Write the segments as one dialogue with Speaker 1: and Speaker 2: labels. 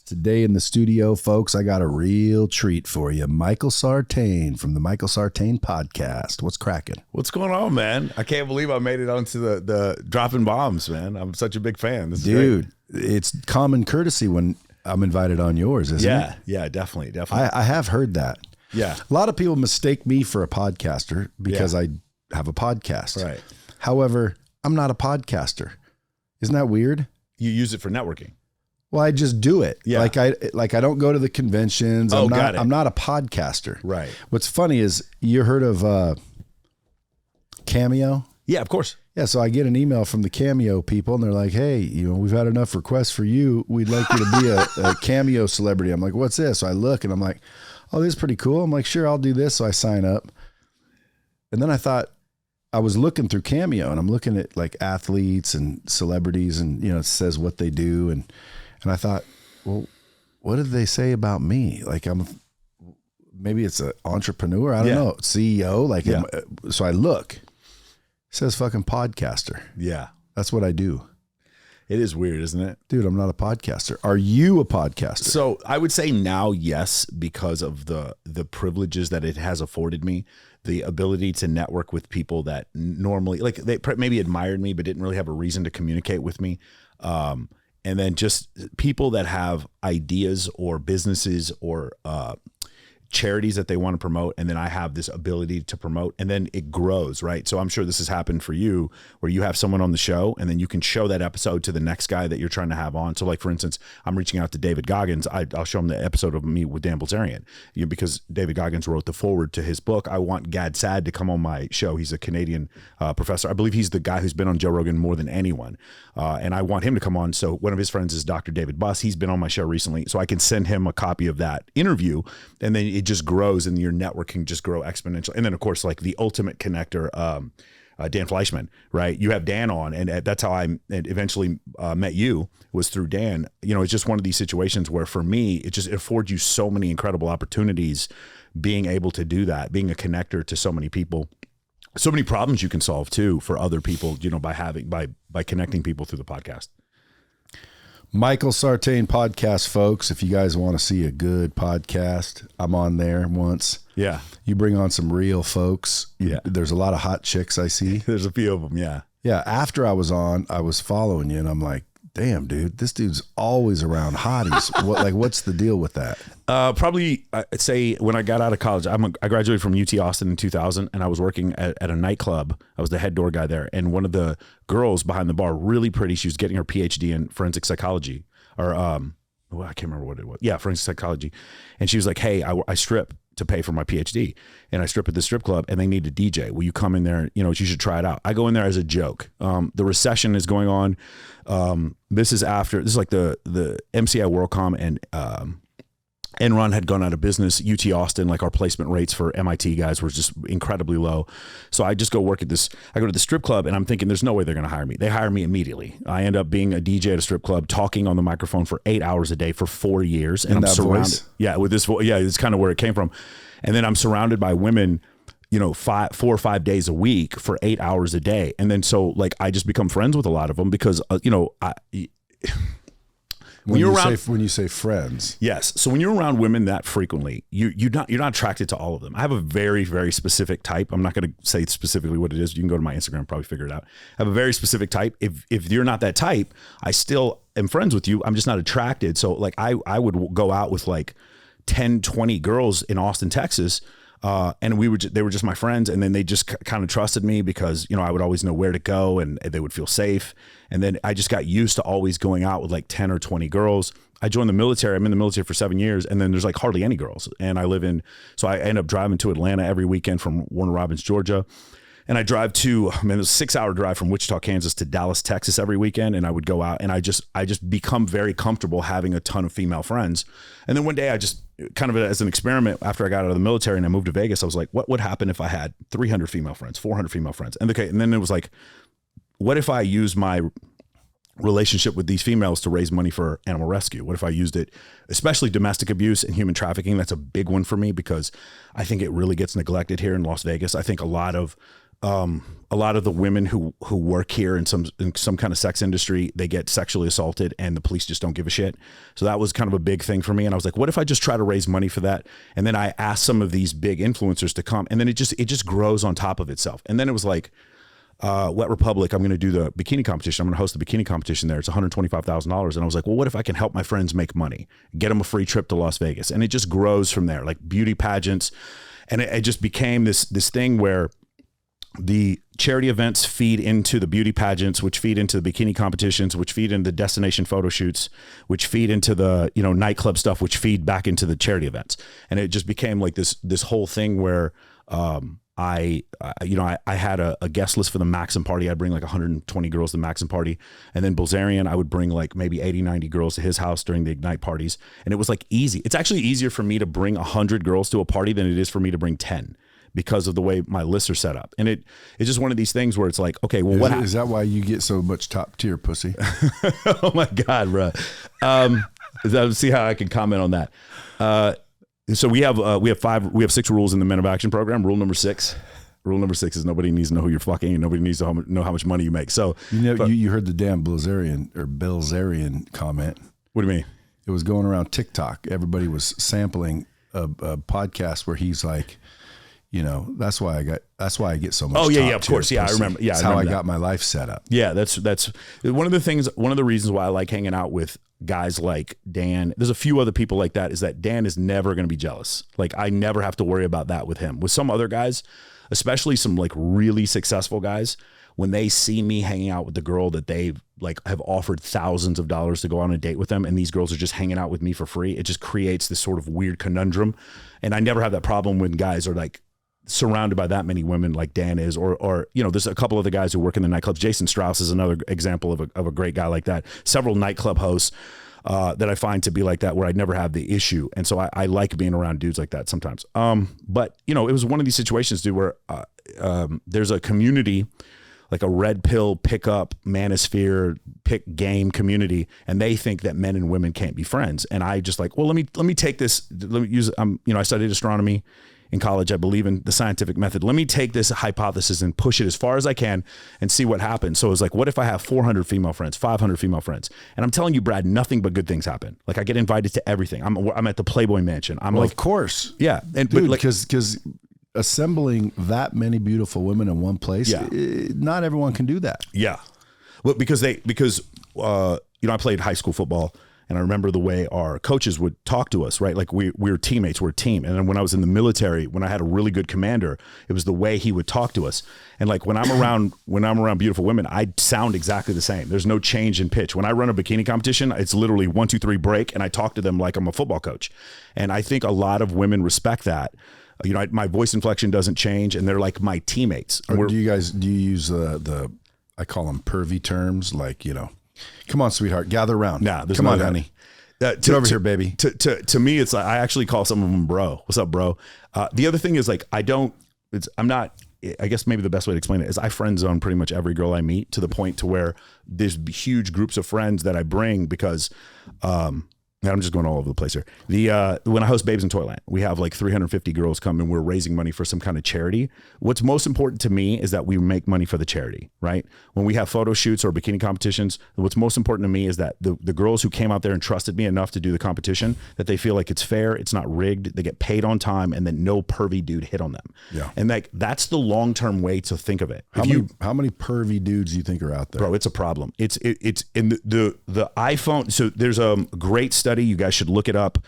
Speaker 1: Today in the studio, folks, I got a real treat for you. Michael Sartain from the Michael Sartain podcast. What's cracking?
Speaker 2: What's going on, man? I can't believe I made it onto the dropping bombs, man. I'm such a big fan. This is
Speaker 1: Dude,
Speaker 2: great.
Speaker 1: It's common courtesy when I'm invited on yours, isn't it?
Speaker 2: Yeah, definitely.
Speaker 1: I have heard that.
Speaker 2: Yeah.
Speaker 1: A lot of people mistake me for a podcaster because I have a podcast.
Speaker 2: Right.
Speaker 1: However, I'm not a podcaster. Isn't that weird?
Speaker 2: You use it for networking.
Speaker 1: Well, I just do it.
Speaker 2: Yeah.
Speaker 1: Like I don't go to the conventions.
Speaker 2: Oh,
Speaker 1: I'm not a podcaster.
Speaker 2: Right.
Speaker 1: What's funny is you heard of Cameo?
Speaker 2: Yeah, of course.
Speaker 1: Yeah, so I get an email from the Cameo people and they're like, "Hey, we've had enough requests for you. We'd like you to be a Cameo celebrity." I'm like, "What's this?" So I look and I'm like, "Oh, this is pretty cool." I'm like, "Sure, I'll do this." So I sign up. And then I thought, I was looking through Cameo and I'm looking at like athletes and celebrities and it says what they do and I thought, well, what did they say about me? Like maybe it's an entrepreneur. I don't know. CEO. So I look, it says fucking podcaster.
Speaker 2: Yeah.
Speaker 1: That's what I do.
Speaker 2: It is weird, isn't it?
Speaker 1: Dude, I'm not a podcaster. Are you a podcaster?
Speaker 2: So I would say now, yes, because of the privileges that it has afforded me, the ability to network with people that normally, like they maybe admired me, but didn't really have a reason to communicate with me. And then just people that have ideas or businesses or charities that they want to promote. And then I have this ability to promote and then it grows, right? So I'm sure this has happened for you where you have someone on the show and then you can show that episode to the next guy that you're trying to have on. So like, for instance, I'm reaching out to David Goggins. I'll show him the episode of me with Dan Fleyshman because David Goggins wrote the foreword to his book. I want Gad Saad to come on my show. He's a Canadian professor. I believe he's the guy who's been on Joe Rogan more than anyone. And I want him to come on. So one of his friends is Dr. David Buss. He's been on my show recently. So I can send him a copy of that interview and then it just grows and your network can just grow exponentially. And then of course, like the ultimate connector, Dan Fleyshman, right? You have Dan on and that's how I eventually met you was through Dan. It's just one of these situations where for me, it affords you so many incredible opportunities being able to do that, being a connector to so many people, so many problems you can solve too for other people, by connecting people through the podcast.
Speaker 1: Michael Sartain podcast, folks. If you guys want to see a good podcast, I'm on there once.
Speaker 2: Yeah.
Speaker 1: You bring on some real folks.
Speaker 2: Yeah.
Speaker 1: There's a lot of hot chicks I see.
Speaker 2: There's a few of them. Yeah.
Speaker 1: Yeah. After I was on, I was following you and I'm like, damn, dude, this dude's always around hotties. What's the deal with that?
Speaker 2: Probably I'd say when I got out of college, I graduated from UT Austin in 2000 and I was working at a nightclub. I was the head door guy there. And one of the girls behind the bar, really pretty, she was getting her PhD in forensic psychology or, I can't remember what it was. Yeah. Forensic psychology. And she was like, "Hey, I strip to pay for my PhD and I strip at the strip club and they need a DJ. Will you come in there? You should try it out." I go in there as a joke. The recession is going on. This is like the MCI WorldCom and Enron had gone out of business. UT Austin, like our placement rates for MIT guys were just incredibly low. So I just go work at this. I go to the strip club and I'm thinking there's no way they're going to hire me. They hire me immediately. I end up being a DJ at a strip club, talking on the microphone for 8 hours a day for 4 years. And I'm surrounded. Voice? Yeah, with this. Yeah, it's kind of where it came from. And then I'm surrounded by women, 4 or 5 days a week for 8 hours a day. And then so like I just become friends with a lot of them because when
Speaker 1: you say friends.
Speaker 2: Yes. So when you're around women that frequently, you're not attracted to all of them. I have a very, very specific type. I'm not going to say specifically what it is. You can go to my Instagram and probably figure it out. I have a very specific type. If you're not that type, I still am friends with you. I'm just not attracted. So like I would go out with like 10, 20 girls in Austin, Texas. And they were just my friends. And then they just kind of trusted me because, I would always know where to go and they would feel safe. And then I just got used to always going out with like 10 or 20 girls. I joined the military. I'm in the military for 7 years. And then there's like hardly any girls. And so I end up driving to Atlanta every weekend from Warner Robins, Georgia. And I drive it's a 6-hour drive from Wichita, Kansas to Dallas, Texas every weekend. And I would go out and I just become very comfortable having a ton of female friends. And then one day I just kind of as an experiment after I got out of the military and I moved to Vegas, I was like, what would happen if I had 300 female friends, 400 female friends? And then it was like, what if I use my relationship with these females to raise money for animal rescue? What if I used it, especially domestic abuse and human trafficking? That's a big one for me because I think it really gets neglected here in Las Vegas. I think a lot of a lot of the women who work here in some kind of sex industry, they get sexually assaulted and the police just don't give a shit. So that was kind of a big thing for me. And I was like, what if I just try to raise money for that? And then I asked some of these big influencers to come, and then it just grows on top of itself. And then it was like, Wet Republic, I'm going to do the bikini competition. I'm going to host the bikini competition there. It's $125,000. And I was like, well, what if I can help my friends make money, get them a free trip to Las Vegas? And it just grows from there, like beauty pageants. And it just became this thing where the charity events feed into the beauty pageants, which feed into the bikini competitions, which feed into the destination photo shoots, which feed into the, nightclub stuff, which feed back into the charity events. And it just became like this whole thing where, I had a guest list for the Maxim party. I'd bring like 120 girls to the Maxim party. And then Bilzerian, I would bring like maybe 80, 90 girls to his house during the Ignite parties. And it was like easy. It's actually easier for me to bring 100 girls to a party than it is for me to bring 10. Because of the way my lists are set up. And it's just one of these things where it's like, okay, well,
Speaker 1: is that why you get so much top tier pussy?
Speaker 2: Oh my God, bro. Let's see how I can comment on that. So we have 6 rules in the Men of Action program. Rule number 6 is nobody needs to know who you're fucking, and nobody needs to know how much money you make. So
Speaker 1: you heard the damn Bilzerian comment.
Speaker 2: What do you mean?
Speaker 1: It was going around TikTok. Everybody was sampling a podcast where he's like, that's why I get so much.
Speaker 2: Oh yeah, of course. Yeah,
Speaker 1: pussy.
Speaker 2: I remember. Yeah,
Speaker 1: that's how I got my life set up.
Speaker 2: Yeah, that's one of the reasons why I like hanging out with guys like Dan. There's a few other people like that, is that Dan is never going to be jealous. Like I never have to worry about that with him. With some other guys, especially some like really successful guys, when they see me hanging out with the girl that they like have offered thousands of dollars to go on a date with them, and these girls are just hanging out with me for free, it just creates this sort of weird conundrum. And I never have that problem when guys are like surrounded by that many women like Dan is, or there's a couple of the guys who work in the nightclubs. Jason Strauss is another example of a great guy like that. Several nightclub hosts that I find to be like that, where I'd never have the issue. And so I like being around dudes like that sometimes. But it was one of these situations, dude, where there's a community, like a red pill pickup manosphere pick game community, and they think that men and women can't be friends. And I just like, well, let me take this. Let me use. I studied astronomy in college. I believe in the scientific method. Let me take this hypothesis and push it as far as I can and see what happens. So it's like, what if I have 400 female friends, 500 female friends? And I'm telling you, Brad, nothing but good things happen. Like I get invited to everything. I'm at the Playboy Mansion.
Speaker 1: Of course.
Speaker 2: Yeah. And
Speaker 1: dude, because assembling that many beautiful women in one place, not everyone can do that.
Speaker 2: Yeah. Well, because I played high school football. And I remember the way our coaches would talk to us, right? Like we were teammates, we're a team. And then when I was in the military, when I had a really good commander, it was the way he would talk to us. And like when I'm around beautiful women, I sound exactly the same. There's no change in pitch. When I run a bikini competition, it's literally 1, 2, 3 break, and I talk to them like I'm a football coach. And I think a lot of women respect that. My voice inflection doesn't change, and they're like my teammates.
Speaker 1: Or do you use the I call them pervy terms, like, come on, sweetheart, gather around.
Speaker 2: Nah,
Speaker 1: come on, honey. Get over here, baby.
Speaker 2: To me, it's like, I actually call some of them bro. What's up, bro? The other thing is like, I guess maybe the best way to explain it is I friend zone pretty much every girl I meet, to the point to where there's huge groups of friends that I bring because, I'm just going all over the place here. When I host Babes in Toyland, we have like 350 girls come, and we're raising money for some kind of charity. What's most important to me is that we make money for the charity, right? When we have photo shoots or bikini competitions, what's most important to me is that the girls who came out there and trusted me enough to do the competition, that they feel like it's fair, it's not rigged, they get paid on time, and that no pervy dude hit on them. Yeah. And like, that's the long-term way to think of it.
Speaker 1: How many pervy dudes do you think are out there?
Speaker 2: Bro, it's a problem. It's in the iPhone. So there's a great study. You guys should look it up.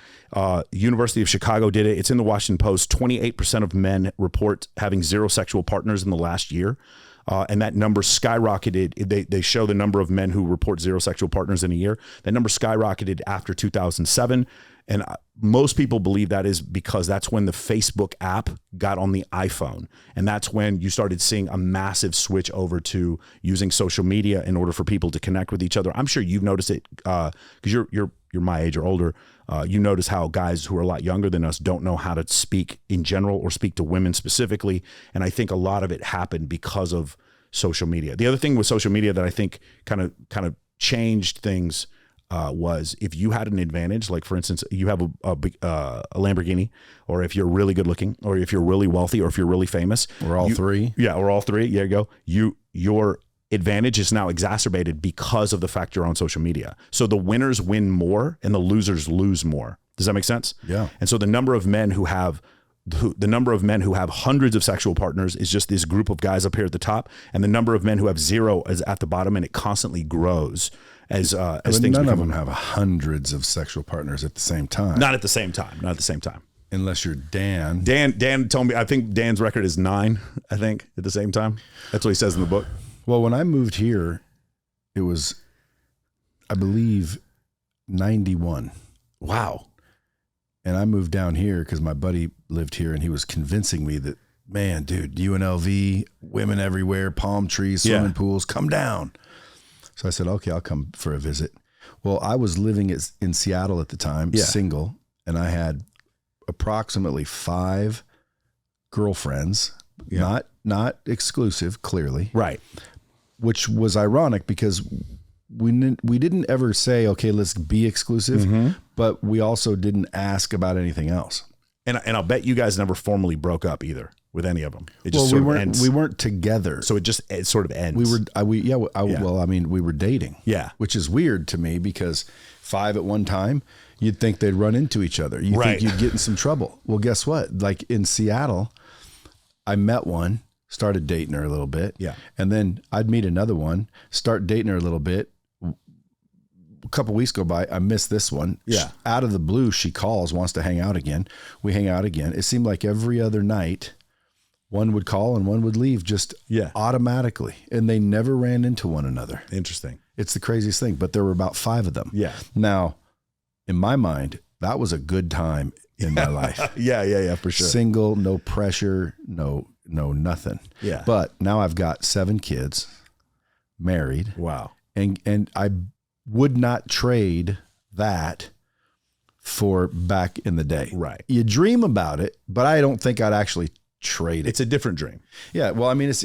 Speaker 2: University of Chicago did it. It's in the Washington Post. 28% of men report having 0 sexual partners in the last year. And that number skyrocketed. They show the number of men who report 0 sexual partners in a year. That number skyrocketed after 2007. And most people believe that is because that's when the Facebook app got on the iPhone. And that's when you started seeing a massive switch over to using social media in order for people to connect with each other. I'm sure you've noticed it because you're my age or older. You notice how guys who are a lot younger than us don't know how to speak in general or speak to women specifically. And I think a lot of it happened because of social media. The other thing with social media that I think kind of changed things was if you had an advantage, like for instance, you have a Lamborghini, or if you're really good looking, or if you're really wealthy, or if you're really famous.
Speaker 1: Or all three.
Speaker 2: Yeah, or all three. There you go. Your advantage is now exacerbated because of the fact you're on social media. So the winners win more and the losers lose more. Does that make sense?
Speaker 1: Yeah.
Speaker 2: And so the number of men who have hundreds of sexual partners is just this group of guys up here at the top, and the number of men who have zero is at the bottom, and it constantly grows as things.
Speaker 1: None of them have hundreds of sexual partners at the same time.
Speaker 2: Not at the same time.
Speaker 1: Unless you're Dan.
Speaker 2: Dan told me, I think Dan's record is 9, I think, at the same time. That's what he says in the book.
Speaker 1: Well, when I moved here, it was, I believe, 91.
Speaker 2: Wow.
Speaker 1: And I moved down here because my buddy lived here, and he was convincing me that, man, dude, UNLV, women everywhere, palm trees, swimming pools, come down. So I said, okay, I'll come for a visit. Well, I was living in Seattle at the time, single, and I had approximately 5 girlfriends, not exclusive, clearly.
Speaker 2: Right.
Speaker 1: Which was ironic because we didn't ever say, okay, let's be exclusive, but we also didn't ask about anything else.
Speaker 2: And I'll bet you guys never formally broke up either with any of them. It just
Speaker 1: we weren't together.
Speaker 2: So it sort of ends.
Speaker 1: We were dating.
Speaker 2: Yeah.
Speaker 1: Which is weird to me because 5 at one time, you'd think they'd run into each other. You think you'd get in some trouble. Well, guess what? Like in Seattle, I met one, started dating her a little bit.
Speaker 2: Yeah.
Speaker 1: And then I'd meet another one, start dating her a little bit. A couple weeks go by, I missed this one.
Speaker 2: Yeah.
Speaker 1: Out of the blue, she calls, wants to hang out again. We hang out again. It seemed like every other night, one would call and one would leave just automatically. And they never ran into one another.
Speaker 2: Interesting.
Speaker 1: It's the craziest thing, but there were about 5 of them.
Speaker 2: Yeah.
Speaker 1: Now, in my mind, that was a good time in my life.
Speaker 2: Yeah, for sure.
Speaker 1: Single, no pressure, no nothing.
Speaker 2: Yeah.
Speaker 1: But now I've got 7 kids, married.
Speaker 2: Wow.
Speaker 1: And I would not trade that for back in the day.
Speaker 2: Right.
Speaker 1: You dream about it, but I don't think I'd actually trade it.
Speaker 2: It's a different dream.
Speaker 1: Yeah. Well, I mean, it's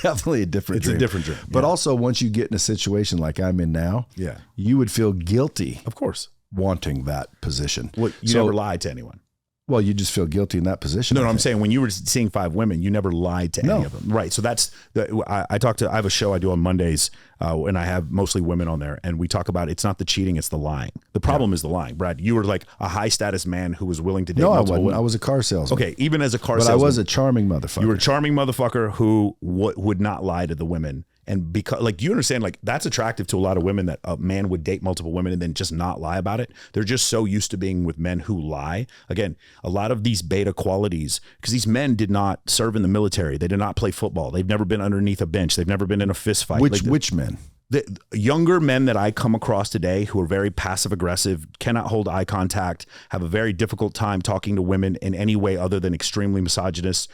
Speaker 1: definitely a different dream.
Speaker 2: It's a different dream.
Speaker 1: But also once you get in a situation like I'm in now, you would feel guilty.
Speaker 2: Of course.
Speaker 1: Wanting that position.
Speaker 2: Well, you never lied to anyone.
Speaker 1: Well, you just feel guilty in that position.
Speaker 2: No, I'm saying when you were seeing 5 women, you never lied to any of them. Right. So that's I have a show I do on Mondays and I have mostly women on there, and we talk about it's not the cheating, it's the lying. The problem is the lying. Brad, you were like a high status man who was willing to date multiple women.
Speaker 1: I was a car salesman.
Speaker 2: Okay. Even as a car salesman.
Speaker 1: But I was a charming motherfucker.
Speaker 2: You were a charming motherfucker who would not lie to the women. And because, like, you understand, like, that's attractive to a lot of women that a man would date multiple women and then just not lie about it. They're just so used to being with men who lie. Again, a lot of these beta qualities, because these men did not serve in the military. They did not play football. They've never been underneath a bench. They've never been in a fist fight.
Speaker 1: Which men?
Speaker 2: The younger men that I come across today who are very passive aggressive, cannot hold eye contact, have a very difficult time talking to women in any way other than extremely misogynist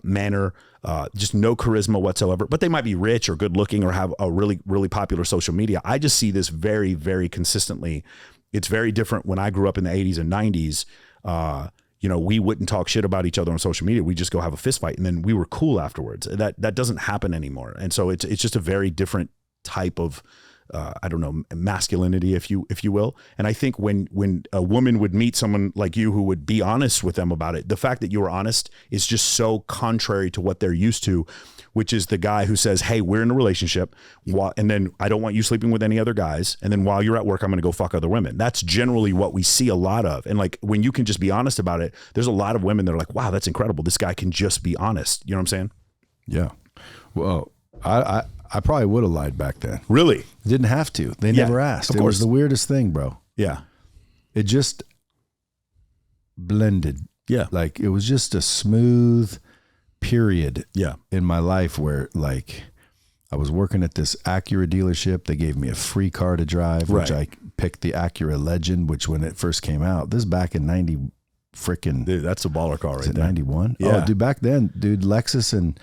Speaker 2: manner, just no charisma whatsoever, but they might be rich or good looking or have a really, really popular social media. I just see this very, very consistently. It's very different when I grew up in the 80s and 90s. We wouldn't talk shit about each other on social media. We just go have a fist fight and then we were cool afterwards. That doesn't happen anymore. And so it's just a very different type of masculinity, if you will. And I think when a woman would meet someone like you who would be honest with them about it, the fact that you were honest is just so contrary to what they're used to, which is the guy who says, hey, we're in a relationship, and then I don't want you sleeping with any other guys, and then while you're at work, I'm going to go fuck other women. That's generally what we see a lot of. And like when you can just be honest about it, there's a lot of women that are like, wow, that's incredible. This guy can just be honest. You know what I'm saying?
Speaker 1: Yeah. Well, I probably would have lied back then.
Speaker 2: Really?
Speaker 1: Didn't have to. They never asked. It was the weirdest thing, bro.
Speaker 2: Yeah.
Speaker 1: It just blended.
Speaker 2: Yeah.
Speaker 1: Like it was just a smooth period in my life where like I was working at this Acura dealership. They gave me a free car to drive, which I picked the Acura Legend, which when it first came out, this is back in 90 freaking.
Speaker 2: Dude, that's a baller car right there.
Speaker 1: 91?
Speaker 2: Yeah.
Speaker 1: Oh, dude, back then, Lexus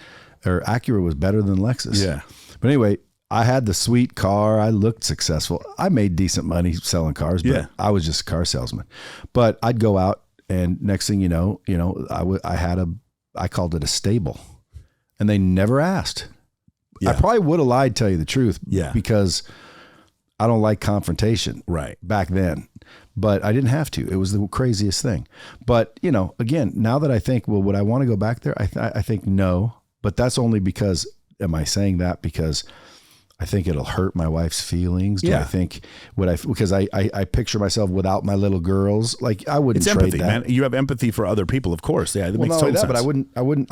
Speaker 1: or Acura was better than Lexus.
Speaker 2: Yeah.
Speaker 1: But anyway, I had the sweet car. I looked successful. I made decent money selling cars, but I was just a car salesman. But I'd go out and next thing you know, I called it a stable and they never asked. I probably would have lied, tell you the truth, because I don't like confrontation.
Speaker 2: Right.
Speaker 1: Back then. But I didn't have to. It was the craziest thing. But, you know, again, now that I think, well, would I want to go back there? I think no. But that's only because, am I saying that because I think it'll hurt my wife's feelings? Do I think, because I picture myself without my little girls. Like, I wouldn't trade
Speaker 2: empathy,
Speaker 1: that.
Speaker 2: man. You have empathy for other people, of course. Yeah, that makes total sense.
Speaker 1: But I wouldn't,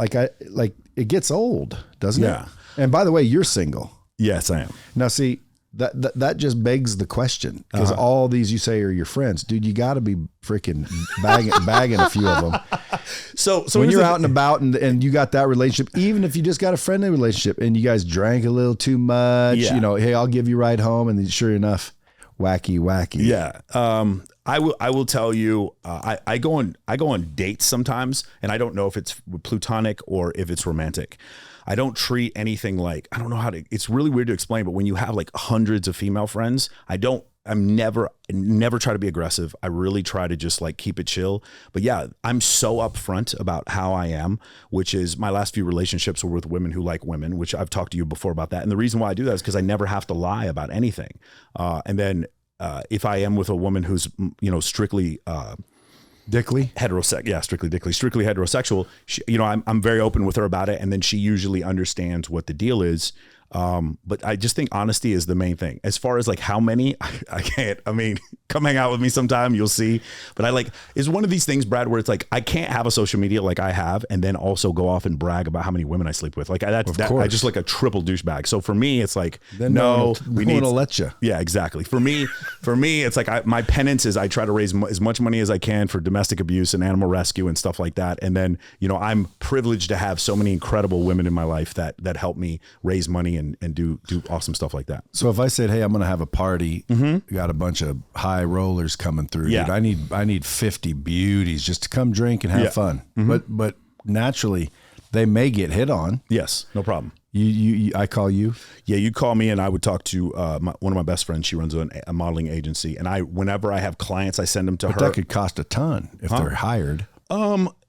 Speaker 1: it gets old, doesn't it?
Speaker 2: Yeah.
Speaker 1: And by the way, you're single.
Speaker 2: Yes, I am.
Speaker 1: Now, see, that just begs the question, because all these you say are your friends, dude. You got to be freaking bagging a few of them. So when you're out and about and you got that relationship, even if you just got a friendly relationship and you guys drank a little too much, you know, hey, I'll give you a ride home, and then sure enough, wacky.
Speaker 2: Yeah. I will tell you, I go on dates sometimes, and I don't know if it's platonic or if it's romantic. I don't treat anything like, I don't know how to, it's really weird to explain, but when you have like hundreds of female friends, I never try to be aggressive. I really try to just like keep it chill. But yeah, I'm so upfront about how I am, which is my last few relationships were with women who like women, which I've talked to you before about that. And the reason why I do that is because I never have to lie about anything. And then if I am with a woman who's, you know, strictly,
Speaker 1: strictly
Speaker 2: heterosexual, you know, I'm very open with her about it. And then she usually understands what the deal is. But I just think honesty is the main thing. As far as like how many, I can't, I mean, come hang out with me sometime, you'll see. But it's one of these things, Brad, where it's like, I can't have a social media like I have and then also go off and brag about how many women I sleep with. Like I just like a triple douchebag. So for me, it's like,
Speaker 1: then we need to let you.
Speaker 2: Yeah, exactly. For me, it's like my penance is I try to raise as much money as I can for domestic abuse and animal rescue and stuff like that. And then, you know, I'm privileged to have so many incredible women in my life that help me raise money and do awesome stuff like that.
Speaker 1: So if I said, hey, I'm going to have a party, got a bunch of high rollers coming through, dude, I need 50 beauties just to come drink and have fun. But naturally they may get hit on.
Speaker 2: Yes, no problem.
Speaker 1: I call you?
Speaker 2: Yeah, you call me and I would talk to one of my best friends. She runs a modeling agency, and whenever I have clients, I send them to her.
Speaker 1: But that could cost a ton if they're hired.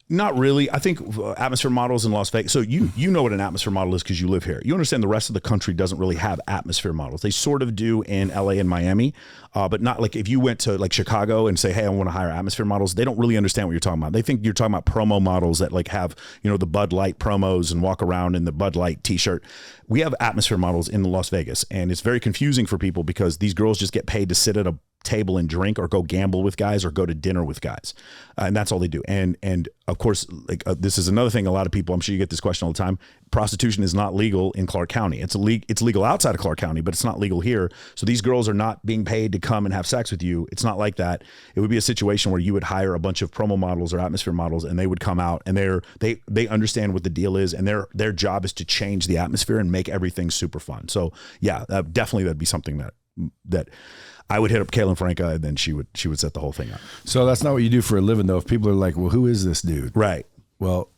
Speaker 2: Not really. I think atmosphere models in Las Vegas. So you know what an atmosphere model is because you live here. You understand the rest of the country doesn't really have atmosphere models. They sort of do in LA and Miami, but not like if you went to like Chicago and say, hey, I want to hire atmosphere models. They don't really understand what you're talking about. They think you're talking about promo models that like have, you know, the Bud Light promos and walk around in the Bud Light t-shirt. We have atmosphere models in Las Vegas, and it's very confusing for people because these girls just get paid to sit at a table and drink or go gamble with guys or go to dinner with guys. And that's all they do. And of course, like this is another thing. A lot of people, I'm sure you get this question all the time. Prostitution is not legal in Clark County. It's legal outside of Clark County, but it's not legal here. So these girls are not being paid to come and have sex with you. It's not like that. It would be a situation where you would hire a bunch of promo models or atmosphere models, and they would come out and they understand what the deal is, and their job is to change the atmosphere and make everything super fun. So yeah, definitely that'd be something that I would hit up Kaylin Franca, and then she would set the whole thing up.
Speaker 1: So that's not what you do for a living, though. If people are like, well, who is this dude?
Speaker 2: Right.
Speaker 1: Well,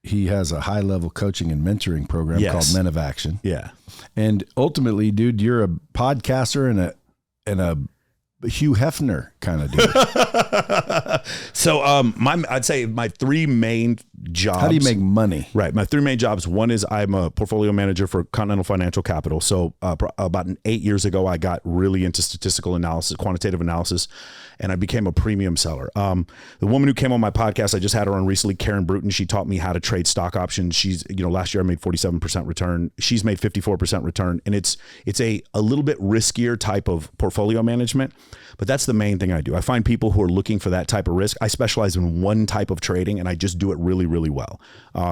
Speaker 1: he has a high level coaching and mentoring program called Men of Action.
Speaker 2: Yeah.
Speaker 1: And ultimately, dude, you're a podcaster and a Hugh Hefner kind of dude.
Speaker 2: So I'd say my three main jobs.
Speaker 1: How do you make money?
Speaker 2: Right. My three main jobs. One is I'm a portfolio manager for Continental Financial Capital. So about 8 years ago, I got really into statistical analysis, quantitative analysis, and I became a premium seller. The woman who came on my podcast, I just had her on recently, Karen Bruton. She taught me how to trade stock options. She's, you know, last year I made 47% return. She's made 54% return. And it's a little bit riskier type of portfolio management, but that's the main thing I do. I find people who are looking for that type of risk. I specialize in one type of trading, and I just do it really, really well.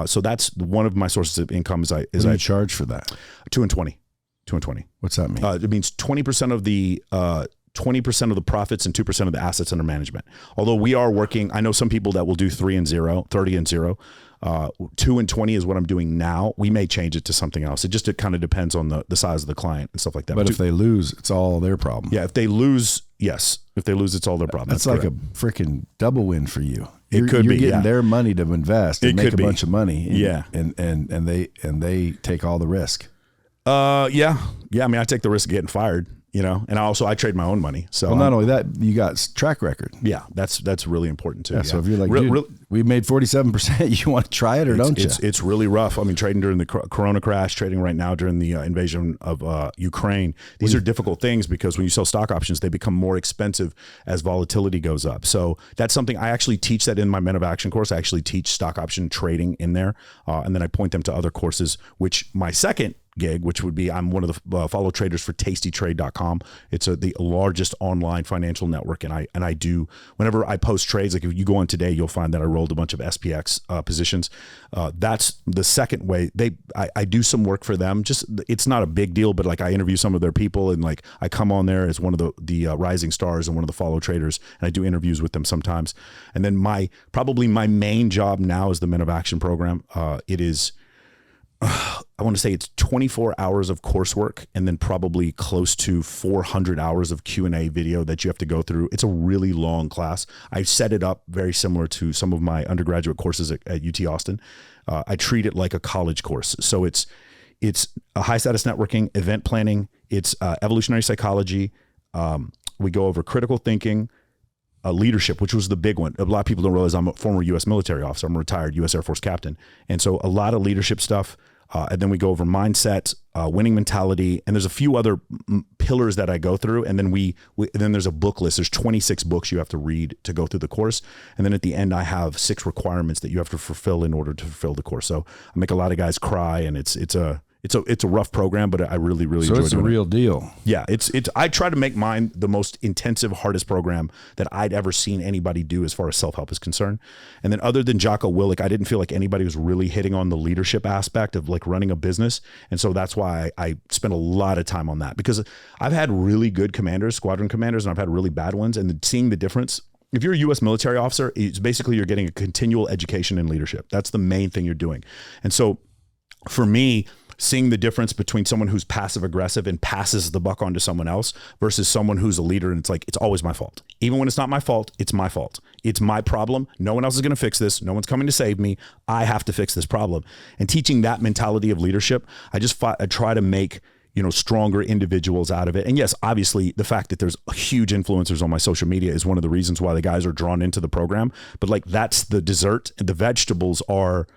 Speaker 2: So that's one of my sources of income. What
Speaker 1: do you charge for that?
Speaker 2: 2 and 20. 2 and 20.
Speaker 1: What's that mean?
Speaker 2: It means 20% of the 20% of the profits and 2% of the assets under management. Although we are working, I know some people that will do 3 and 0, 30 and 0. 2 and 20 is what I'm doing now. We may change it to something else. It kind of depends on the size of the client and stuff like that.
Speaker 1: But if they lose, it's all their problem.
Speaker 2: Yeah, if they lose, yes. If they lose, it's all their problem.
Speaker 1: That's like correct. A freaking double win for you.
Speaker 2: You're
Speaker 1: getting their money to invest and make a bunch of money.
Speaker 2: And,
Speaker 1: and they take all the risk.
Speaker 2: Yeah. I mean, I take the risk of getting fired. and I trade my own money. So
Speaker 1: well, not only that, you got track record.
Speaker 2: Yeah, that's really important too.
Speaker 1: Yeah, so if you're like, we made 47%, you want to try it or don't you?
Speaker 2: It's really rough. I mean, trading during the Corona crash, trading right now during the invasion of Ukraine. These are difficult things because when you sell stock options, they become more expensive as volatility goes up. So that's something I actually teach that in my Men of Action course. I actually teach stock option trading in there, and then I point them to other courses. Which my second gig, which would be I'm one of the follow traders for tastytrade.com. It's the largest online financial network, and I do, whenever I post trades, like if you go on today, you'll find that I rolled a bunch of SPX positions. That's the second way. I do some work for them. Just, it's not a big deal, but like I interview some of their people, and like I come on there as one of the rising stars and one of the follow traders, and I do interviews with them sometimes. And then probably my main job now is the Men of Action program. It is, I want to say it's 24 hours of coursework and then probably close to 400 hours of Q&A video that you have to go through. It's a really long class. I set it up very similar to some of my undergraduate courses at UT Austin. I treat it like a college course. So it's a high status networking, event planning. It's evolutionary psychology. We go over critical thinking, leadership, which was the big one. A lot of people don't realize I'm a former U.S. military officer. I'm a retired U.S. Air Force captain. And so a lot of leadership stuff. And then we go over mindset, winning mentality, and there's a few other pillars that I go through. And then then there's a book list. There's 26 books you have to read to go through the course. And then at the end, I have 6 requirements that you have to fulfill in order to fulfill the course. So I make a lot of guys cry, and it's a rough program, but I really enjoy it. So
Speaker 1: it's a real deal.
Speaker 2: Yeah, I try to make mine the most intensive, hardest program that I'd ever seen anybody do as far as self-help is concerned. And then other than Jocko Willink, I didn't feel like anybody was really hitting on the leadership aspect of like running a business. And so that's why I spent a lot of time on that, because I've had really good commanders, squadron commanders, and I've had really bad ones. And seeing the difference, if you're a U.S. military officer, it's basically you're getting a continual education in leadership. That's the main thing you're doing. And so for me, seeing the difference between someone who's passive aggressive and passes the buck on to someone else versus someone who's a leader and it's like, it's always my fault. Even when it's not my fault, it's my fault. It's my problem. No one else is going to fix this. No one's coming to save me. I have to fix this problem. And teaching that mentality of leadership, I try to make, stronger individuals out of it. And yes, obviously the fact that there's huge influencers on my social media is one of the reasons why the guys are drawn into the program. But like, that's the dessert, and the vegetables are,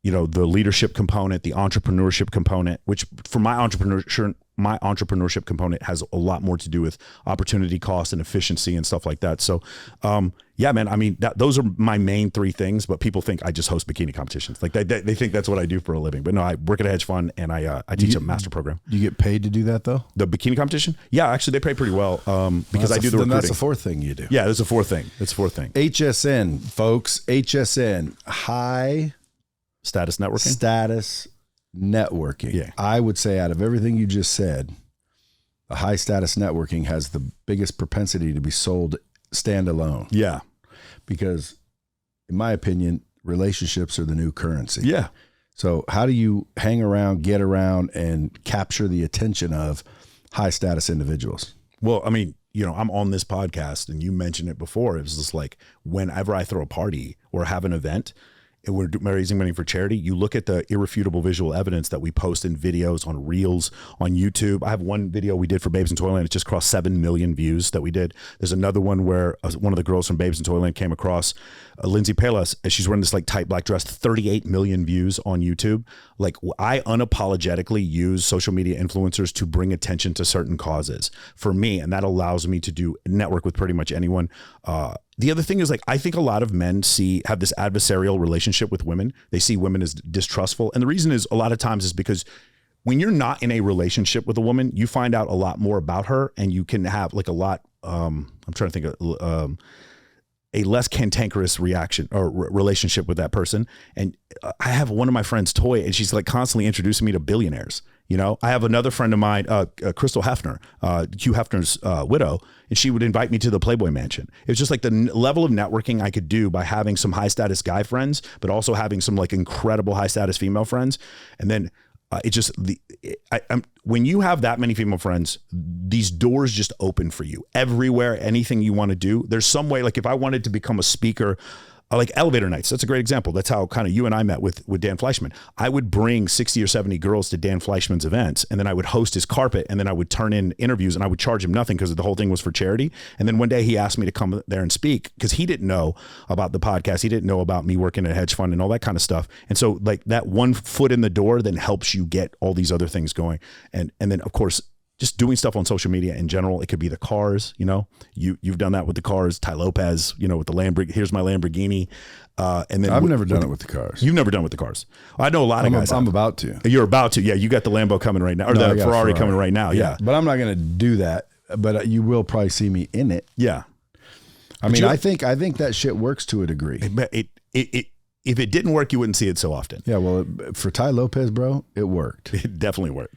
Speaker 2: the leadership component, the entrepreneurship component, which for my entrepreneurship component has a lot more to do with opportunity cost and efficiency and stuff like that. So, yeah, man, I mean, those are my main 3 things, but people think I just host bikini competitions. Like they think that's what I do for a living, but no, I work at a hedge fund and I teach a master program.
Speaker 1: You get paid to do that though?
Speaker 2: The bikini competition? Yeah, actually they pay pretty well, because I do the recruiting.
Speaker 1: That's the 4th thing you do.
Speaker 2: Yeah, there's a 4th thing. It's 4th thing.
Speaker 1: HSN, folks, HSN, high
Speaker 2: status networking.
Speaker 1: Status networking.
Speaker 2: Yeah.
Speaker 1: I would say out of everything you just said, the high status networking has the biggest propensity to be sold standalone.
Speaker 2: Yeah.
Speaker 1: Because in my opinion, relationships are the new currency.
Speaker 2: Yeah.
Speaker 1: So how do you hang around, get around, and capture the attention of high status individuals?
Speaker 2: Well, I mean, I'm on this podcast and you mentioned it before. It was just like, whenever I throw a party or have an event, and we're raising money for charity, you look at the irrefutable visual evidence that we post in videos, on Reels, on YouTube. I have one video we did for Babes in Toyland. It just crossed 7 million views that we did. There's another one where one of the girls from Babes in Toyland came across Lindsay Palas, and she's wearing this like tight black dress, 38 million views on YouTube. Like, I unapologetically use social media influencers to bring attention to certain causes for me, and that allows me to network with pretty much anyone. The other thing is, like, I think a lot of men have this adversarial relationship with women. They see women as distrustful. And the reason is a lot of times is because when you're not in a relationship with a woman, you find out a lot more about her, and you can have like a lot, I'm trying to think of, a less cantankerous reaction or relationship with that person. And I have one of my friends, Toy, and she's like constantly introducing me to billionaires. I have another friend of mine, Crystal Hefner, Hugh Hefner's widow, and she would invite me to the Playboy Mansion. It was just like the level of networking I could do by having some high status guy friends, but also having some like incredible high status female friends. And then when you have that many female friends, these doors just open for you everywhere. Anything you want to do, there's some way. Like if I wanted to become a speaker like elevator nights. That's a great example. That's how kind of you and I met with Dan Fleyshman. I would bring 60 or 70 girls to Dan Fleyshman's events, and then I would host his carpet, and then I would turn in interviews, and I would charge him nothing because the whole thing was for charity. And then one day he asked me to come there and speak because he didn't know about the podcast. He didn't know about me working at a hedge fund and all that kind of stuff. And so like that one foot in the door then helps you get all these other things going. And then of course, just doing stuff on social media in general. It could be the cars, you've done that with the cars. Ty Lopez, with the Lamborghini, here's my Lamborghini. And then
Speaker 1: I've never done it with the cars.
Speaker 2: You've never done it with the cars. I know a lot of guys.
Speaker 1: I'm about to.
Speaker 2: You're about to. Yeah. You got the Lambo coming right now, or the Ferrari coming right now. Yeah.
Speaker 1: But I'm not going to do that, but you will probably see me in it.
Speaker 2: Yeah.
Speaker 1: I mean, I think that shit works to a degree.
Speaker 2: If it didn't work, you wouldn't see it so often.
Speaker 1: Yeah. Well, for Ty Lopez, bro, it worked.
Speaker 2: It definitely worked.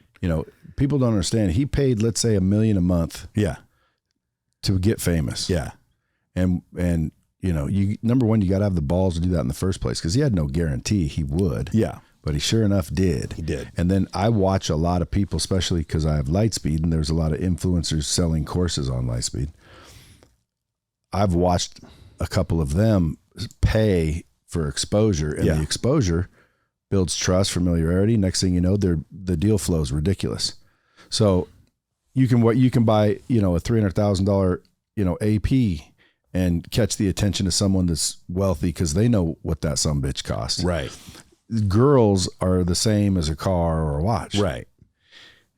Speaker 1: People don't understand. He paid, let's say, $1 million a month.
Speaker 2: Yeah.
Speaker 1: To get famous.
Speaker 2: Yeah.
Speaker 1: And number one, you got to have the balls to do that in the first place because he had no guarantee he would.
Speaker 2: Yeah.
Speaker 1: But he sure enough did.
Speaker 2: He did.
Speaker 1: And then I watch a lot of people, especially because I have Lightspeed, and there's a lot of influencers selling courses on Lightspeed. I've watched a couple of them pay for exposure, and the exposure builds trust, familiarity. Next thing you know, the deal flow is ridiculous. So you can buy, a $300,000, AP and catch the attention of someone that's wealthy because they know what that sumbitch costs.
Speaker 2: Right.
Speaker 1: Girls are the same as a car or a watch.
Speaker 2: Right.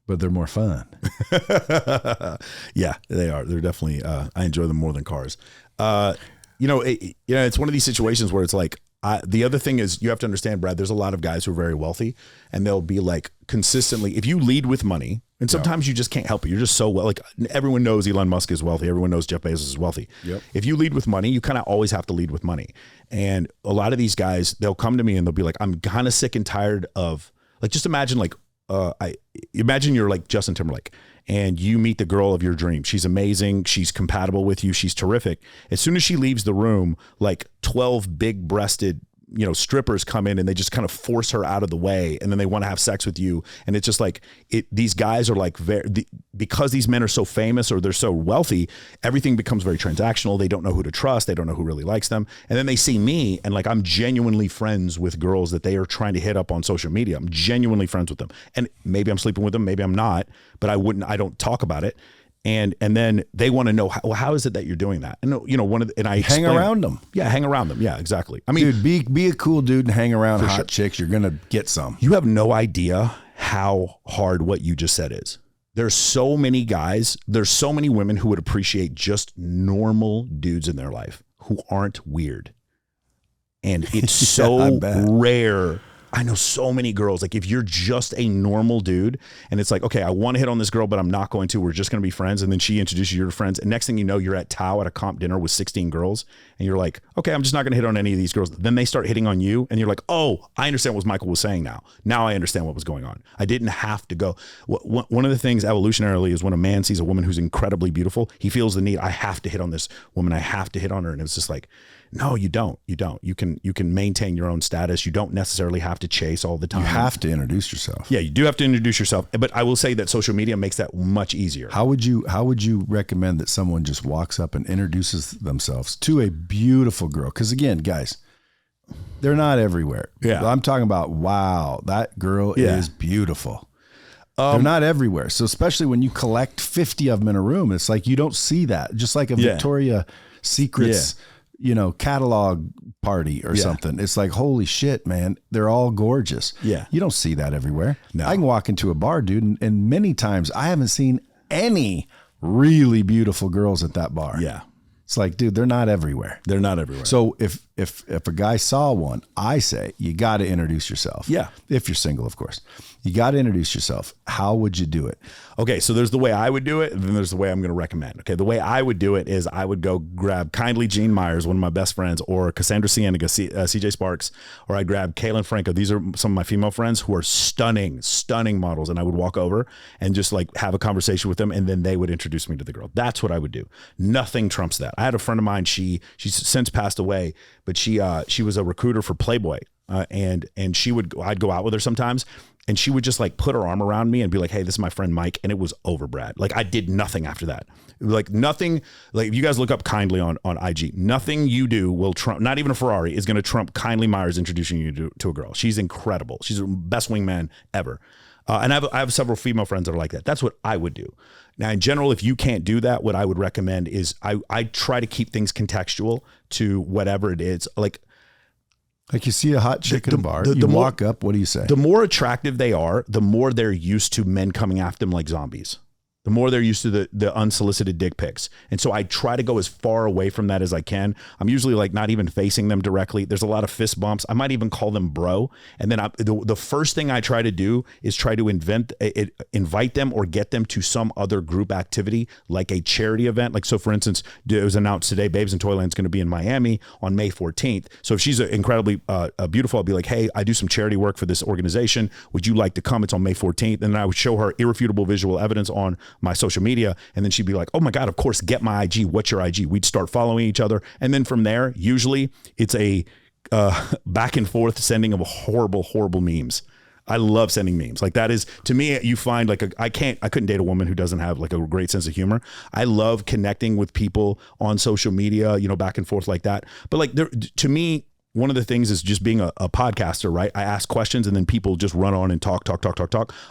Speaker 1: But they're more fun.
Speaker 2: Yeah, they are. They're definitely, I enjoy them more than cars. It's one of these situations where it's like, the other thing is you have to understand, Brad, there's a lot of guys who are very wealthy and they'll be like consistently, if you lead with money, and sometimes you just can't help it. You're just so like everyone knows Elon Musk is wealthy. Everyone knows Jeff Bezos is wealthy.
Speaker 1: Yep.
Speaker 2: If you lead with money, you kind of always have to lead with money. And a lot of these guys, they'll come to me and they'll be like, I'm kind of sick and tired of like, just imagine imagine you're like Justin Timberlake and you meet the girl of your dreams. She's amazing. She's compatible with you. She's terrific. As soon as she leaves the room, like 12 big breasted, strippers come in and they just kind of force her out of the way. And then they want to have sex with you. And it's just like these guys are like because these men are so famous or they're so wealthy, everything becomes very transactional. They don't know who to trust. They don't know who really likes them. And then they see me and like, I'm genuinely friends with girls that they are trying to hit up on social media. I'm genuinely friends with them. And maybe I'm sleeping with them. Maybe I'm not, but I don't talk about it. And then they want to know how is it that you're doing that? And I
Speaker 1: hang around them.
Speaker 2: Yeah, hang around them. Yeah, exactly. I mean,
Speaker 1: dude, be a cool dude and hang around hot chicks. You're gonna get some.
Speaker 2: You have no idea how hard what you just said is. There's so many guys. There's so many women who would appreciate just normal dudes in their life who aren't weird, and it's so rare. I know so many girls, like if you're just a normal dude and it's like, okay, I want to hit on this girl, but I'm not going to, we're just going to be friends. And then she introduces you to friends. And next thing you know, you're at Tao at a comp dinner with 16 girls. And you're like, okay, I'm just not going to hit on any of these girls. Then they start hitting on you. And you're like, oh, I understand what Michael was saying now. Now I understand what was going on. I didn't have to go. One of the things evolutionarily is when a man sees a woman who's incredibly beautiful, he feels the need, I have to hit on this woman. I have to hit on her. And it's just like, no, you don't. You don't. You can maintain your own status. You don't necessarily have to chase all the time.
Speaker 1: You have to introduce yourself.
Speaker 2: Yeah, you do have to introduce yourself. But I will say that social media makes that much easier.
Speaker 1: How would you recommend that someone just walks up and introduces themselves to a beautiful girl? Because again, guys, they're not everywhere.
Speaker 2: Yeah.
Speaker 1: I'm talking about, wow, that girl is beautiful. They're not everywhere. So especially when you collect 50 of them in a room, it's like you don't see that. Just like a Victoria's Secrets catalog party or something. It's like, holy shit, man, they're all gorgeous.
Speaker 2: Yeah.
Speaker 1: You don't see that everywhere.
Speaker 2: No.
Speaker 1: I can walk into a bar, dude, and many times I haven't seen any really beautiful girls at that bar.
Speaker 2: Yeah.
Speaker 1: It's like, dude, they're not everywhere.
Speaker 2: They're not everywhere.
Speaker 1: So if a guy saw one, I say you got to introduce yourself.
Speaker 2: Yeah.
Speaker 1: If you're single, of course. You got to introduce yourself. How would you do it?
Speaker 2: Okay, so there's the way I would do it, and then there's the way I'm going to recommend. Okay, the way I would do it is I would go grab Kindly Jean Myers, one of my best friends, or Cassandra Cienega, CJ Sparks, or I'd grab Kaylin Franco. These are some of my female friends who are stunning, stunning models, and I would walk over and just like have a conversation with them, and then they would introduce me to the girl. That's what I would do. Nothing trumps that. I had a friend of mine, she's since passed away, but she was a recruiter for Playboy. And I'd go out with her sometimes, And she would just like put her arm around me and be like, hey, this is my friend Mike. And it was over, Brad. Like I did nothing after that. Like nothing, like if you guys look up Kindly on IG, nothing you do will trump, not even a Ferrari is going to trump Kindly Myers introducing you to a girl. She's incredible. She's the best wingman ever. And I have several female friends that are like that. That's what I would do. Now, in general, if you can't do that, what I would recommend is I try to keep things contextual to whatever it is. Like
Speaker 1: you see a hot chick at a bar, you walk up, what do you say?
Speaker 2: The more attractive they are, the more they're used to men coming after them like zombies. The more they're used to the unsolicited dick pics. And so I try to go as far away from that as I can. I'm usually like not even facing them directly. There's a lot of fist bumps. I might even call them bro. And then the first thing I try to do is try to invite them or get them to some other group activity, like a charity event. Like, so for instance, it was announced today, Babes in Toyland's going to be in Miami on May 14th. So if she's incredibly beautiful, I'll be like, hey, I do some charity work for this organization. Would you like to come? It's on May 14th. And then I would show her irrefutable visual evidence on my social media. And then she'd be like, oh my God, of course, get my IG. What's your IG? We'd start following each other. And then from there, usually it's a back and forth sending of horrible memes. I love sending memes. Like that is, to me, you find like I couldn't date a woman who doesn't have like a great sense of humor. I love connecting with people on social media, back and forth like that. But like to me, one of the things is just being a podcaster, right? I ask questions and then people just run on and talk.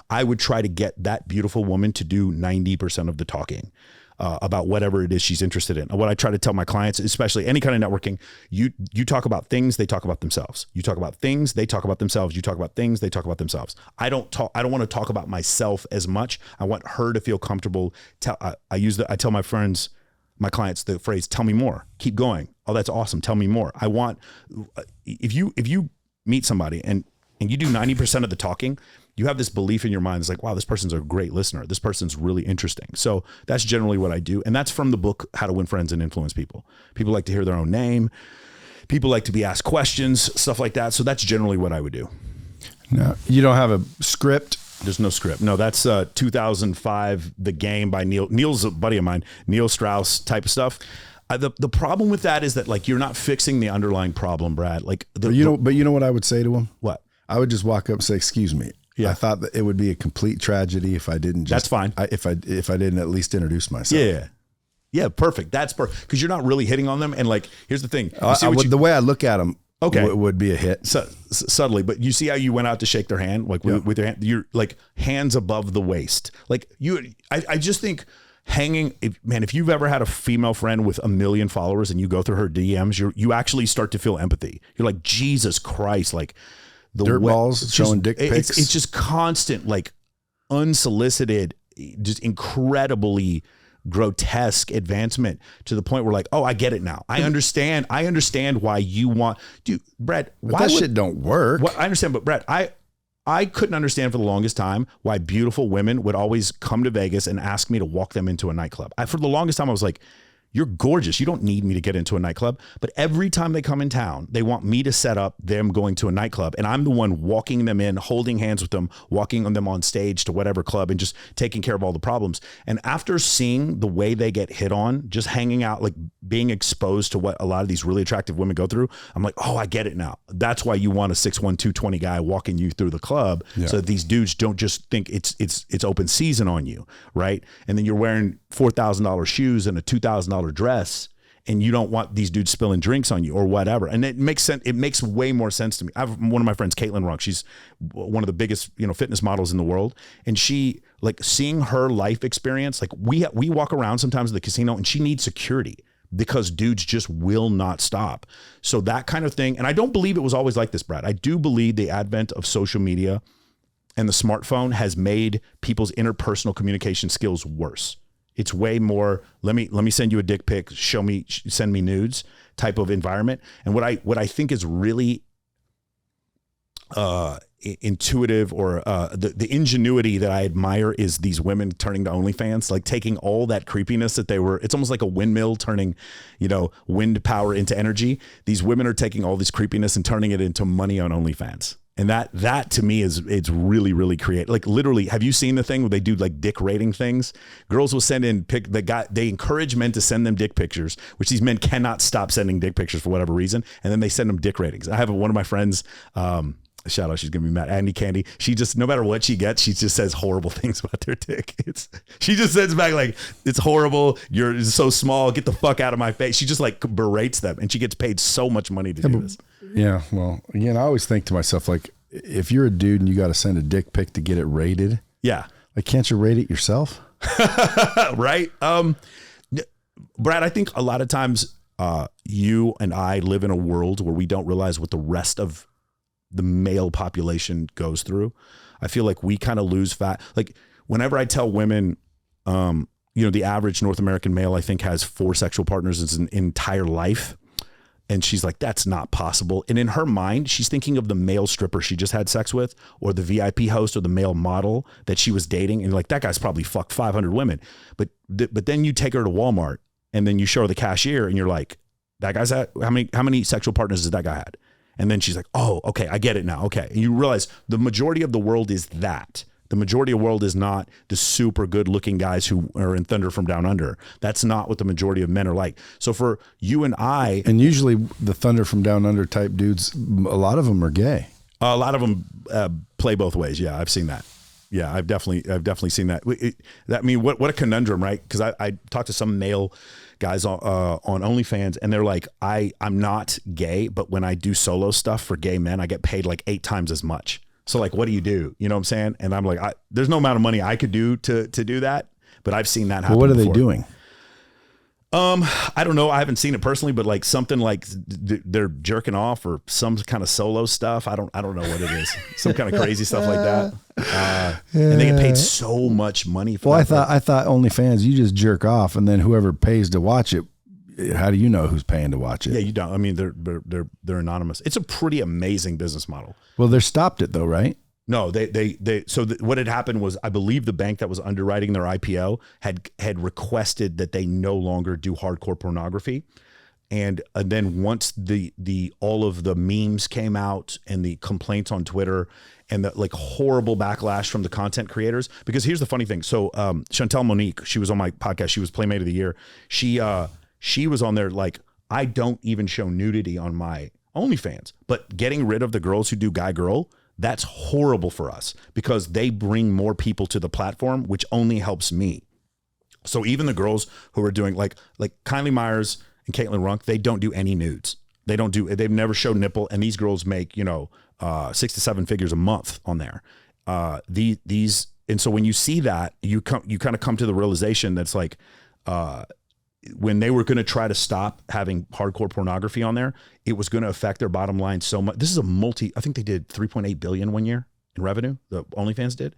Speaker 2: I would try to get that beautiful woman to do 90% of the talking about whatever it is she's interested in. What I try to tell my clients, especially any kind of networking, you talk about things, they talk about themselves. You talk about things, they talk about themselves. You talk about things, they talk about themselves. I don't want to talk about myself as much. I want her to feel comfortable. I tell my friends, my clients, the phrase, tell me more, keep going. Oh, that's awesome. Tell me more. I want, if you meet somebody and you do 90% of the talking, you have this belief in your mind. It's like, wow, this person's a great listener. This person's really interesting. So that's generally what I do. And that's from the book, How to Win Friends and Influence People. People like to hear their own name. People like to be asked questions, stuff like that. So that's generally what I would do.
Speaker 1: No, you don't have a script.
Speaker 2: There's no script. No, that's 2005, The Game by Neil. Neil's a buddy of mine, Neil Strauss type of stuff. The problem with that is that like you're not fixing the underlying problem, Brad. Like
Speaker 1: but you know what I would say to him?
Speaker 2: What?
Speaker 1: I would just walk up and say, "Excuse me." Yeah. I thought that it would be a complete tragedy if I didn't.
Speaker 2: That's fine.
Speaker 1: If I didn't at least introduce myself.
Speaker 2: Yeah, perfect. That's perfect because you're not really hitting on them. And like, here's the thing:
Speaker 1: the way I look at them. Okay, would be a hit
Speaker 2: subtly, but you see how you went out to shake their hand, like with your hand, you're like hands above the waist, like you. I just think hanging, if you've ever had a female friend with 1 million followers and you go through her DMs, you actually start to feel empathy. You're like, Jesus Christ, like the
Speaker 1: dirt balls showing dick pics.
Speaker 2: It's just constant, like unsolicited, just incredibly grotesque advancement to the point where like, oh, I get it now. I understand why you want, dude, Brett,
Speaker 1: why that shit don't work.
Speaker 2: I understand, but Brett, I couldn't understand for the longest time why beautiful women would always come to Vegas and ask me to walk them into a nightclub. For the longest time, I was like, you're gorgeous. You don't need me to get into a nightclub. But every time they come in town, they want me to set up them going to a nightclub. And I'm the one walking them in, holding hands with them, walking them on stage to whatever club and just taking care of all the problems. And after seeing the way they get hit on, just hanging out, like being exposed to what a lot of these really attractive women go through, I'm like, oh, I get it now. That's why you want a 6'1", 220 guy walking you through the club so that these dudes don't just think it's open season on you, right? And then you're wearing $4,000 shoes and a $2,000 dress and you don't want these dudes spilling drinks on you or whatever. And it makes sense. It makes way more sense to me. I have one of my friends, Caitlin Runk. She's one of the biggest, fitness models in the world. And she, like, seeing her life experience, like we walk around sometimes at the casino and she needs security because dudes just will not stop. So that kind of thing. And I don't believe it was always like this, Brad. I do believe the advent of social media and the smartphone has made people's interpersonal communication skills worse. It's way more, let me send you a dick pic, send me nudes type of environment. And what I think is really intuitive or the ingenuity that I admire is these women turning to OnlyFans, like taking all that creepiness that it's almost like a windmill turning, wind power into energy. These women are taking all this creepiness and turning it into money on OnlyFans. And that to me it's really, really creative. Like literally, have you seen the thing where they do like dick rating things? Girls will send in they encourage men to send them dick pictures, which these men cannot stop sending dick pictures for whatever reason. And then they send them dick ratings. I have one of my friends, shout out, she's gonna be mad. Andy Candy. She just, no matter what she gets, she just says horrible things about their dick. She just sends back like, it's horrible. You're so small. Get the fuck out of my face. She just like berates them, and she gets paid so much money to do this.
Speaker 1: Yeah. Well, again, I always think to myself, like, if you're a dude and you got to send a dick pic to get it rated.
Speaker 2: Yeah.
Speaker 1: Like, can't you rate it yourself?
Speaker 2: Right. Brad, I think a lot of times you and I live in a world where we don't realize what the rest of the male population goes through. I feel like we kind of lose fat. Like whenever I tell women, the average North American male, I think, has 4 sexual partners in his entire life. And she's like, that's not possible. And in her mind, she's thinking of the male stripper she just had sex with, or the VIP host, or the male model that she was dating. And like, that guy's probably fucked 500 women. But then you take her to Walmart and then you show her the cashier and you're like, that guy's at, how many sexual partners does that guy had? And then she's like, oh, okay, I get it now. Okay. And you realize the majority of the world is that. The majority of the world is not the super good looking guys who are in Thunder from Down Under. That's not what the majority of men are like. So for you and I,
Speaker 1: and usually the Thunder from Down Under type dudes, a lot of them are gay.
Speaker 2: A lot of them play both ways. Yeah, I've seen that. Yeah, I've definitely seen that. I mean, what a conundrum, right? Because I talked to some male guys on OnlyFans, and they're like, I'm not gay, but when I do solo stuff for gay men, I get paid like 8 times as much. So like, what do you do? You know what I'm saying? And I'm like, there's no amount of money I could do to do that, but I've seen that happen.
Speaker 1: Well, what are
Speaker 2: before.
Speaker 1: they doing?
Speaker 2: I don't know. I haven't seen it personally, but like something like they're jerking off or some kind of solo stuff. I don't know what it is. Some kind of crazy stuff like that. And they get paid so much money for that.
Speaker 1: Well, I thought OnlyFans, you just jerk off and then whoever pays to watch it, how do you know who's paying to watch it?
Speaker 2: Yeah, you don't. I mean, they're anonymous. It's a pretty amazing business model.
Speaker 1: Well, they stopped it though, right?
Speaker 2: No, what had happened was, I believe the bank that was underwriting their IPO had requested that they no longer do hardcore pornography. And then once all of the memes came out and the complaints on Twitter and the like horrible backlash from the content creators, because here's the funny thing. So Chantel Monique, she was on my podcast. She was Playmate of the Year. She was on there like, I don't even show nudity on my OnlyFans, but getting rid of the girls who do guy girl, that's horrible for us because they bring more people to the platform, which only helps me. So even the girls who are doing like Kylie Myers and Caitlin Runk, they don't do any nudes. They've never showed nipple. And these girls make, 6 to 7 figures a month on there. And so when you see that, you kind of come to the realization that's like, when they were going to try to stop having hardcore pornography on there, it was going to affect their bottom line so much. This is I think they did 3.8 billion one year in revenue. The OnlyFans did.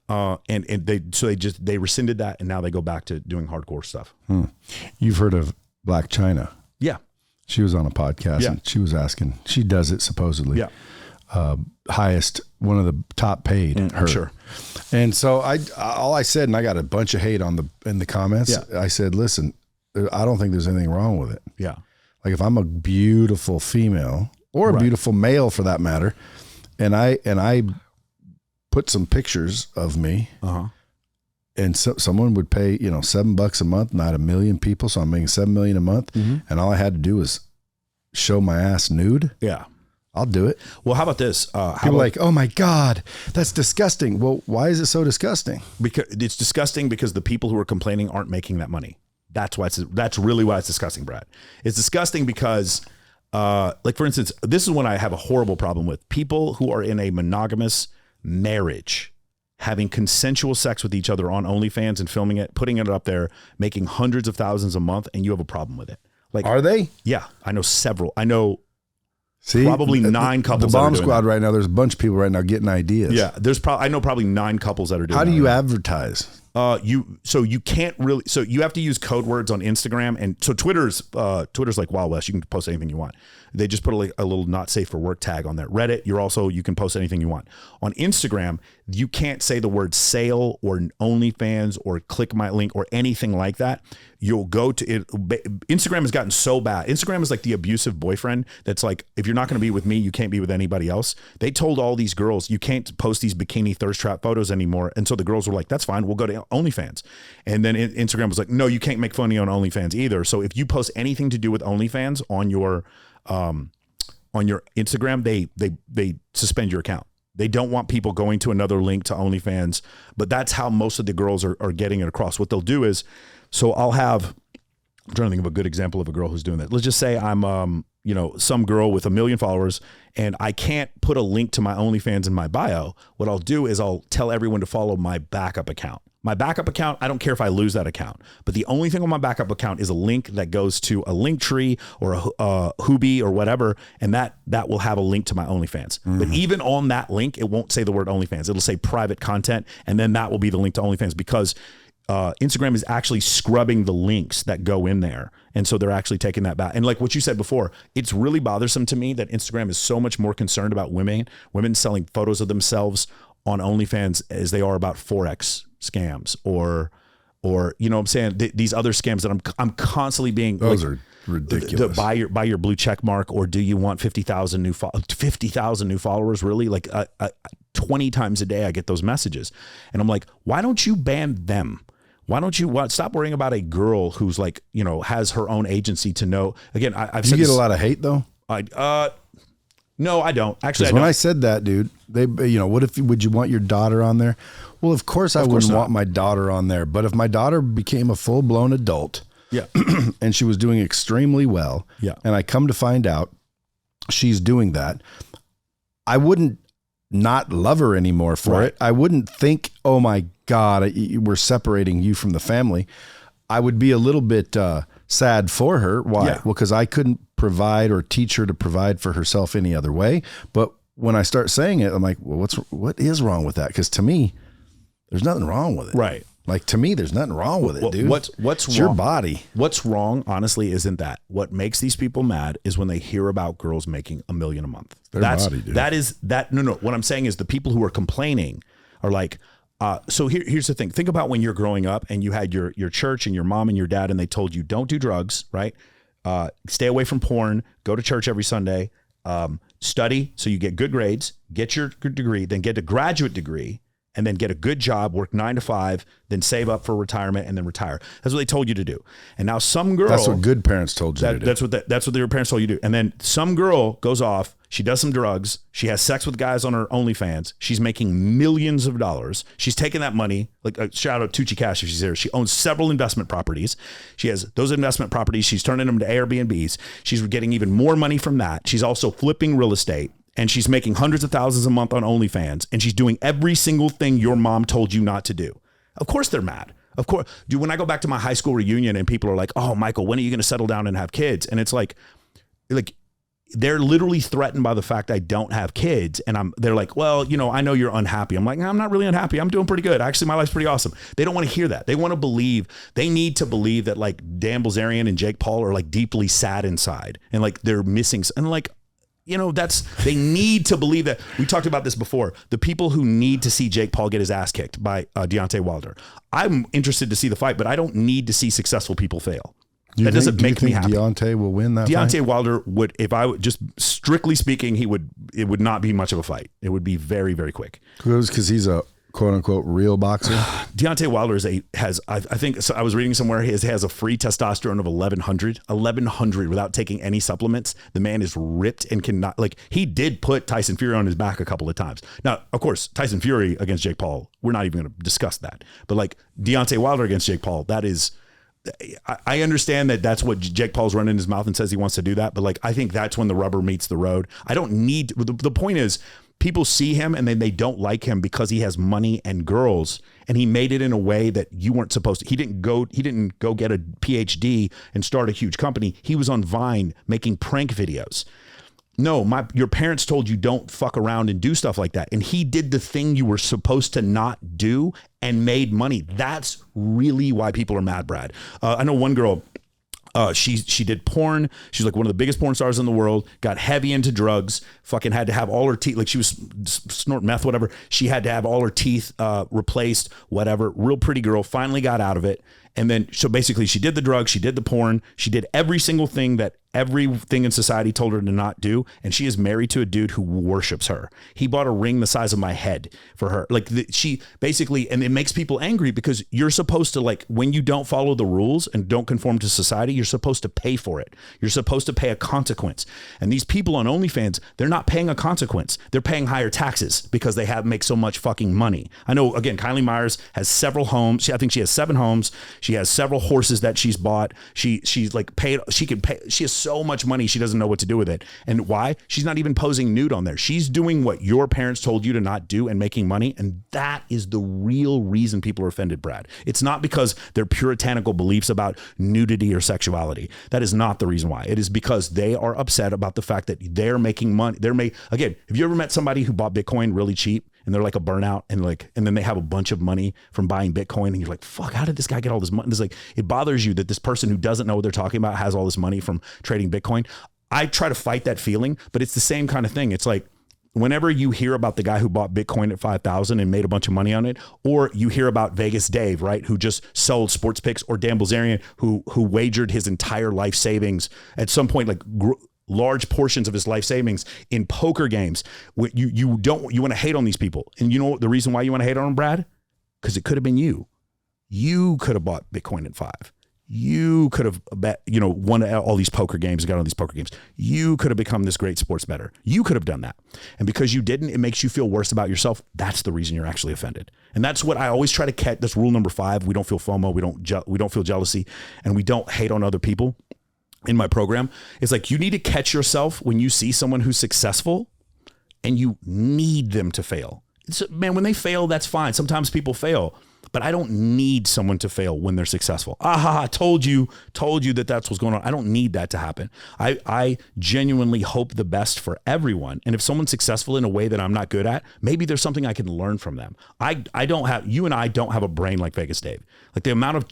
Speaker 2: And they rescinded that. And now they go back to doing hardcore stuff.
Speaker 1: You've heard of Black China.
Speaker 2: Yeah.
Speaker 1: She was on a podcast and she was asking, she does it supposedly.
Speaker 2: Yeah.
Speaker 1: Highest, one of the top paid. Her.
Speaker 2: Sure.
Speaker 1: And so all I said, and I got a bunch of hate in the comments.
Speaker 2: Yeah.
Speaker 1: I said, listen, I don't think there's anything wrong with it.
Speaker 2: Yeah.
Speaker 1: Like if I'm a beautiful female or a beautiful male for that matter, and I put some pictures of me, and someone would pay, $7 a month, not 1 million people. So I'm making $7 million a month. And all I had to do was show my ass nude.
Speaker 2: Yeah.
Speaker 1: I'll do it.
Speaker 2: Well, how about this?
Speaker 1: People like, oh my God, that's disgusting. Well, why is it so disgusting?
Speaker 2: Because it's disgusting because the people who are complaining aren't making that money. That's really why it's disgusting, Brad. It's disgusting because, like for instance, this is when I have a horrible problem with people who are in a monogamous marriage, having consensual sex with each other on OnlyFans and filming it, putting it up there, making hundreds of thousands a month, and you have a problem with it. Like,
Speaker 1: are they?
Speaker 2: Yeah, I know several. I know probably 9 couples.
Speaker 1: The Bomb Squad right now. There's a bunch of people right now getting ideas.
Speaker 2: Yeah, I know probably 9 couples that are doing.
Speaker 1: How do you
Speaker 2: right
Speaker 1: advertise?
Speaker 2: You can't really, so you have to use code words on Instagram, and so Twitter's like Wild West. You can post anything you want. They just put a little not safe for work tag on there. Reddit, you can post anything you want. On Instagram, you can't say the word sale or OnlyFans or click my link or anything like that. You'll go to it. Instagram has gotten so bad. Instagram is like the abusive boyfriend that's like, if you're not going to be with me, you can't be with anybody else. They told all these girls, you can't post these bikini thirst trap photos anymore. And so the girls were like, that's fine. We'll go to OnlyFans. And then Instagram was like, no, you can't make funny on OnlyFans either. So if you post anything to do with OnlyFans on your on your Instagram, they suspend your account. They don't want people going to another link to OnlyFans, but that's how most of the girls are getting it across. What they'll do is, so I'm trying to think of a good example of a girl who's doing that. Let's just say I'm, some girl with 1 million followers, and I can't put a link to my OnlyFans in my bio. What I'll do is I'll tell everyone to follow my backup account. My backup account, I don't care if I lose that account, but the only thing on my backup account is a link that goes to a link tree or a Hoobie or whatever, and that will have a link to my OnlyFans. But even on that link, it won't say the word OnlyFans. It'll say private content, and then that will be the link to OnlyFans, because Instagram is actually scrubbing the links that go in there. And so they're actually taking that back. And like what you said before, it's really bothersome to me that Instagram is so much more concerned about women selling photos of themselves on OnlyFans as they are about Forex scams or you know what I'm saying, these other scams that I'm constantly being,
Speaker 1: those are ridiculous.
Speaker 2: Buy your blue check mark, or do you want 50,000 new followers? Really? Like 20 times a day I get those messages, and I'm like, why don't you ban them? Why don't you stop worrying about a girl who's like, has her own agency to know? Again, I've said
Speaker 1: you get a lot of hate though.
Speaker 2: No, I don't. Actually,
Speaker 1: when I said that, dude, would you want your daughter on there? Well, of course I wouldn't want my daughter on there. But if my daughter became a full blown adult,
Speaker 2: yeah,
Speaker 1: and she was doing extremely well,
Speaker 2: yeah, and
Speaker 1: I come to find out she's doing that, I wouldn't not love her anymore for it. I wouldn't think, oh my God, we're separating you from the family. I would be a little bit sad for her. Why?
Speaker 2: Yeah.
Speaker 1: Well, because I couldn't provide or teach her to provide for herself any other way. But when I start saying it, I'm like, well, what is wrong with that? Because to me, there's nothing wrong with it.
Speaker 2: Right.
Speaker 1: Like, to me, there's nothing wrong with it, dude.
Speaker 2: What's
Speaker 1: it's
Speaker 2: wrong?
Speaker 1: Your body.
Speaker 2: What's wrong, honestly, isn't that. What makes these people mad is when they hear about girls making $1 million a month. That's body, dude. No. What I'm saying is the people who are complaining are like, so here's the thing. Think about when you're growing up and you had your church and your mom and your dad, and they told you, don't do drugs, right? Stay away from porn, go to church every Sunday, study so you get good grades, get your degree, then get a graduate degree, and then get a good job, work 9 to 5, then save up for retirement, and then retire. That's what they told you to do. And now some girl...
Speaker 1: That's what good parents told you to do.
Speaker 2: That's what their parents told you to do. And then some girl goes off, she does some drugs, she has sex with guys on her OnlyFans, she's making millions of dollars, she's taking that money, like shout out Tucci Cash if she's there, she owns several investment properties, she has those investment properties, she's turning them to Airbnbs, she's getting even more money from that, she's also flipping real estate, and she's making hundreds of thousands a month on OnlyFans, and she's doing every single thing your mom told you not to do. Of course they're mad. Of course. Dude, when I go back to my high school reunion and people are like, oh, Michael, when are you going to settle down and have kids? And it's like they're literally threatened by the fact I don't have kids. And they're like, well, I know you're unhappy. I'm like, I'm not really unhappy. I'm doing pretty good. Actually, my life's pretty awesome. They don't want to hear that. They need to believe that like Dan Bilzerian and Jake Paul are like deeply sad inside and like they're missing. And like, they need to believe that. We talked about this before. The people who need to see Jake Paul get his ass kicked by Deontay Wilder. I'm interested to see the fight, but I don't need to see successful people fail. That doesn't make me happy.
Speaker 1: Deontay will win that fight?
Speaker 2: Deontay Wilder would, if I would just strictly speaking, it would not be much of a fight. It would be very, very quick.
Speaker 1: Because he's a quote unquote real boxer.
Speaker 2: Deontay Wilder I think I was reading somewhere he has a free testosterone of 1100 without taking any supplements. The man is ripped and cannot, like, he did put Tyson Fury on his back a couple of times. Now, of course, Tyson Fury against Jake Paul, we're not even going to discuss that. But like Deontay Wilder against Jake Paul, that is, I understand that that's what Jake Paul's running his mouth and says he wants to do that. But like, I think that's when the rubber meets the road. I don't need, the point is, people see him and then they don't like him because he has money and girls, and he made it in a way that you weren't supposed to. He didn't go get a PhD and start a huge company. He was on Vine making prank videos. No, your parents told you don't fuck around and do stuff like that. And he did the thing you were supposed to not do and made money. That's really why people are mad, Brad. I know one girl, she did porn. She's like one of the biggest porn stars in the world, got heavy into drugs, fucking had to have all her teeth, like she was snorting meth, whatever. She had to have all her teeth replaced, whatever. Real pretty girl, finally got out of it. And then, so basically she did the drugs, she did the porn, she did every single thing that everything in society told her to not do. And she is married to a dude who worships her. He bought a ring the size of my head for her. Like she basically, and it makes people angry because you're supposed to, like, when you don't follow the rules and don't conform to society, you're supposed to pay for it. You're supposed to pay a consequence. And these people on OnlyFans, they're not paying a consequence. They're paying higher taxes because they make so much fucking money. I know, again, Kylie Myers has several homes. I think she has 7 homes. She has several horses that she's bought. She's like paid. She has so much money, she doesn't know what to do with it. And why? She's not even posing nude on there. She's doing what your parents told you to not do and making money. And that is the real reason people are offended, Brad. It's not because they're puritanical beliefs about nudity or sexuality. That is not the reason why. It is because they are upset about the fact that they're making money. Again, have you ever met somebody who bought Bitcoin really cheap and they're like a burnout and then they have a bunch of money from buying Bitcoin and you're like, fuck, how did this guy get all this money? It's like, it bothers you that this person who doesn't know what they're talking about has all this money from trading Bitcoin. I try to fight that feeling, but it's the same kind of thing. It's like, whenever you hear about the guy who bought Bitcoin at 5,000 and made a bunch of money on it, or you hear about Vegas Dave, right, who just sold sports picks, or Dan Bilzerian, who wagered his entire life savings at some point, like large portions of his life savings in poker games. You want to hate on these people. And you know the reason why you want to hate on them, Brad? Because it could have been you. You could have bought Bitcoin at 5. You could have won all these poker games, got on these poker games. You could have become this great sports bettor. You could have done that. And because you didn't, it makes you feel worse about yourself. That's the reason you're actually offended. And that's what I always try to catch. That's rule number 5. We don't feel FOMO. We don't feel jealousy, and we don't hate on other people. In my program, it's like, you need to catch yourself when you see someone who's successful and you need them to fail. Man, when they fail, that's fine. Sometimes people fail, but I don't need someone to fail when they're successful. Told you that that's what's going on. I don't need that to happen. I genuinely hope the best for everyone. And if someone's successful in a way that I'm not good at, maybe there's something I can learn from them. You and I don't have a brain like Vegas Dave. Like, the amount of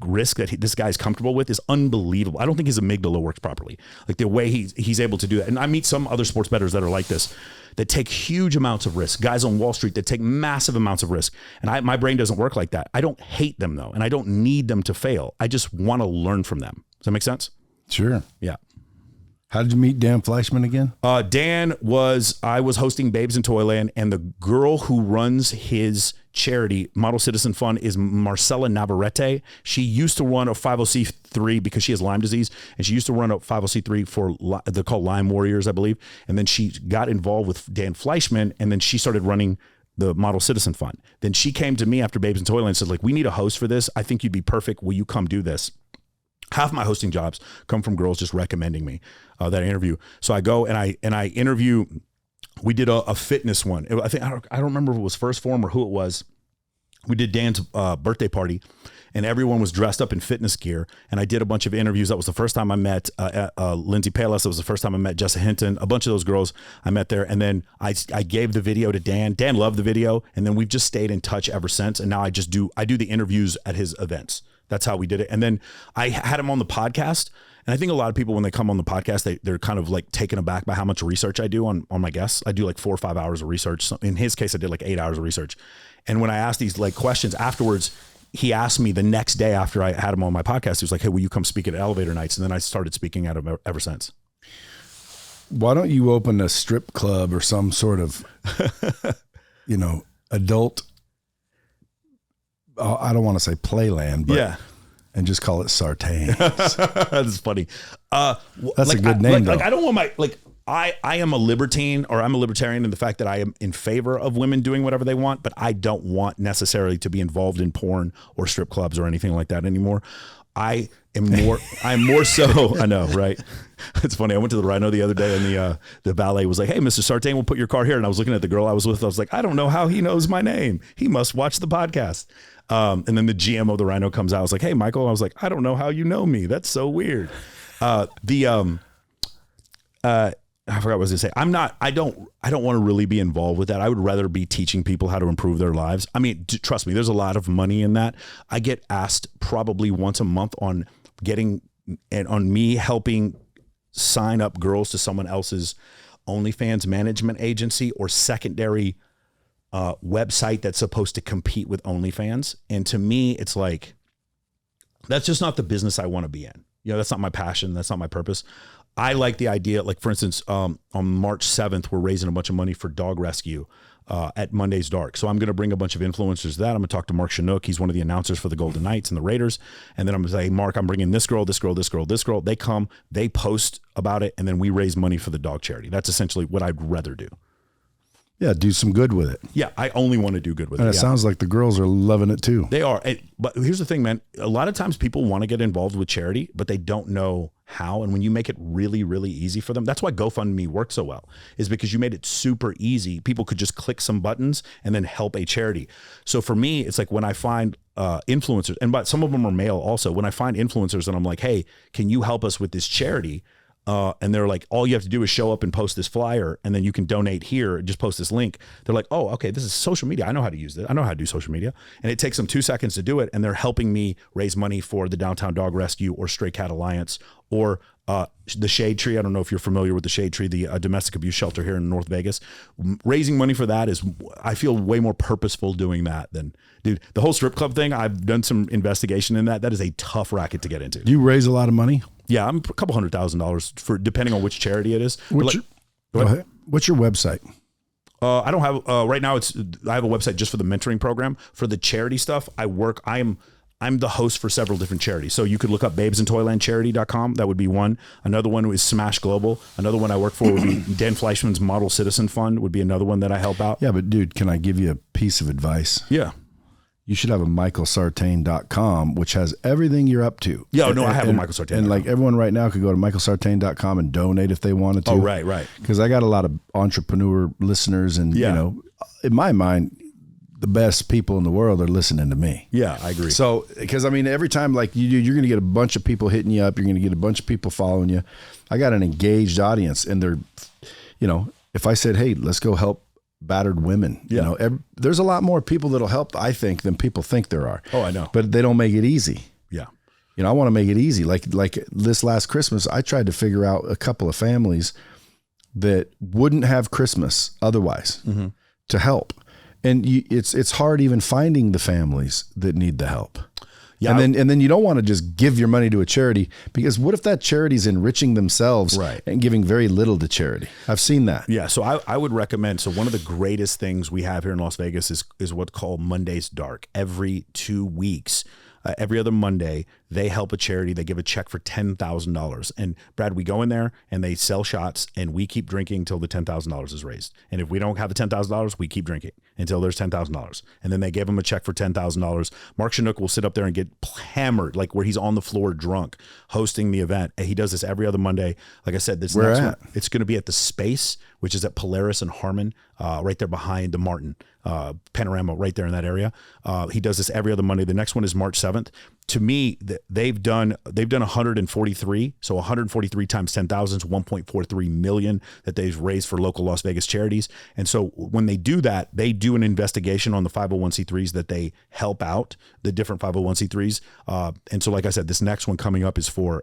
Speaker 2: risk that this guy's comfortable with is unbelievable. I don't think his amygdala works properly. Like, the way he's able to do that. And I meet some other sports bettors that are like this, that take huge amounts of risk. Guys on Wall Street that take massive amounts of risk. And my brain doesn't work like that. I don't hate them though. And I don't need them to fail. I just want to learn from them. Does that make sense?
Speaker 1: Sure.
Speaker 2: Yeah.
Speaker 1: How did you meet Dan Fleyshman again?
Speaker 2: I was hosting Babes in Toyland, and the girl who runs his charity, Model Citizen Fund, is Marcella Navarrete. She used to run a 50c3 because she has Lyme disease, and she used to run a 50c3 they're called Lyme Warriors, I believe. And then she got involved with Dan Fleyshman, and then she started running the Model Citizen Fund. Then she came to me after Babes in Toyland and said, like, we need a host for this. I think you'd be perfect. Will you come do this? Half my hosting jobs come from girls just recommending me that interview. So I go and I interview. We did a fitness one. I don't remember if it was First Form or who it was. We did Dan's birthday party, and everyone was dressed up in fitness gear. And I did a bunch of interviews. That was the first time I met Lindsay Palis. That was the first time I met Jessa Hinton. A bunch of those girls I met there. And then I gave the video to Dan. Dan loved the video, and then we've just stayed in touch ever since. And now I do the interviews at his events. That's how we did it. And then I had him on the podcast. And I think a lot of people, when they come on the podcast, they're kind of like taken aback by how much research I do on my guests. I do like 4 or 5 hours of research. So in his case, I did like 8 hours of research. And when I asked these like questions afterwards, he asked me the next day after I had him on my podcast, he was like, hey, will you come speak at Elevator Nights? And then I started speaking at him ever since.
Speaker 1: Why don't you open a strip club or some sort of, adult, I don't want to say playland, but and just call it Sartain.
Speaker 2: That's funny.
Speaker 1: That's a good name, though.
Speaker 2: Like, I don't want I am a libertine, or I'm a libertarian in the fact that I am in favor of women doing whatever they want, but I don't want necessarily to be involved in porn or strip clubs or anything like that anymore. I'm more so, I know, right? It's funny. I went to the Rhino the other day, and the valet was like, hey, Mr. Sartain, we'll put your car here. And I was looking at the girl I was with. I was like, I don't know how he knows my name. He must watch the podcast. And then the GM of the Rhino comes out. I was like, hey, Michael. I was like, I don't know how you know me. That's so weird. I forgot what I was going to say. I don't want to really be involved with that. I would rather be teaching people how to improve their lives. I mean, trust me, there's a lot of money in that. I get asked probably once a month on me helping sign up girls to someone else's OnlyFans management agency or secondary website that's supposed to compete with OnlyFans. And to me, it's like, that's just not the business I want to be in. That's not my passion. That's not my purpose. I like the idea, like for instance, on March 7th, we're raising a bunch of money for dog rescue at Monday's Dark. So I'm going to bring a bunch of influencers to that. I'm going to talk to Mark Chinook. He's one of the announcers for the Golden Knights and the Raiders. And then I'm going to say, hey, Mark, I'm bringing this girl, this girl, this girl, this girl. They come, they post about it, and then we raise money for the dog charity. That's essentially what I'd rather do.
Speaker 1: Yeah, do some good with it.
Speaker 2: Yeah, I only want to do good with it.
Speaker 1: And it sounds like the girls are loving it too.
Speaker 2: They are. But here's the thing, man. A lot of times people want to get involved with charity, but they don't know how. And when you make it really, really easy for them, that's why GoFundMe works so well, is because you made it super easy. People could just click some buttons and then help a charity. So for me, it's like when I find influencers, but some of them are male also. When I find influencers and I'm like, hey, can you help us with this charity? And they're like, all you have to do is show up and post this flyer, and then you can donate here. Just post this link. They're like, oh, okay, this is social media. I know how to use it. I know how to do social media. And it takes them 2 seconds to do it. And they're helping me raise money for the Downtown Dog Rescue or Stray Cat Alliance or the Shade Tree. I don't know if you're familiar with the Shade Tree, the domestic abuse shelter here in North Vegas. Raising money for that is, I feel way more purposeful doing that than, dude, the whole strip club thing. I've done some investigation in that. That is a tough racket to get into.
Speaker 1: Do you raise a lot of money?
Speaker 2: Yeah, I'm a couple $100,000 for depending on which charity it is.
Speaker 1: What's your website?
Speaker 2: I don't have right now. I have a website just for the mentoring program. For the charity stuff, I'm the host for several different charities. So you could look up babesintoylandcharity.com. That would be one. Another one is Smash Global. Another one I work for would be Dan Fleyshman's Model Citizen Fund would be another one that I help out.
Speaker 1: Yeah, but dude, can I give you a piece of advice?
Speaker 2: Yeah.
Speaker 1: You should have a michaelsartain.com, which has everything you're up to.
Speaker 2: Yeah, no, I have a Michael Sartain.
Speaker 1: And like everyone right now could go to michaelsartain.com and donate if they wanted to.
Speaker 2: Oh, right.
Speaker 1: Because I got a lot of entrepreneur listeners, and you know, in my mind, the best people in the world are listening to me.
Speaker 2: Yeah, I agree.
Speaker 1: So, because I mean, every time like you do, you're going to get a bunch of people hitting you up. You're going to get a bunch of people following you. I got an engaged audience, and they're, you know, if I said, hey, let's go help battered women, you know, there's a lot more people that'll help, I think, than people think there are.
Speaker 2: Oh, I know.
Speaker 1: But they don't make it easy.
Speaker 2: Yeah.
Speaker 1: You know, I want to make it easy. Like this last Christmas, I tried to figure out a couple of families that wouldn't have Christmas otherwise to help. And it's hard even finding the families that need the help. Yeah. And then you don't want to just give your money to a charity, because what if that charity's enriching themselves and giving very little to charity? I've seen that.
Speaker 2: Yeah. So I would recommend, so one of the greatest things we have here in Las Vegas is what's called Monday's Dark. Every 2 weeks, every other Monday, they help a charity. They give a check for $10,000. And Brad, we go in there and they sell shots, and we keep drinking until the $10,000 is raised. And if we don't have the $10,000, we keep drinking until there's $10,000. And then they give them a check for $10,000. Mark Chinook will sit up there and get hammered, like where he's on the floor drunk, hosting the event. And he does this every other Monday. Like I said, this next one, it's going to be at the Space, which is at Polaris and Harmon, right there behind the Martin Panorama, right there in that area. He does this every other Monday. The next one is March 7th. To me, they've done 143. So 143 times 10,000 is 1.43 million that they've raised for local Las Vegas charities. And so when they do that, they do an investigation on the 501c3s that they help out, the different 501c3s. And so, like I said, this next one coming up is for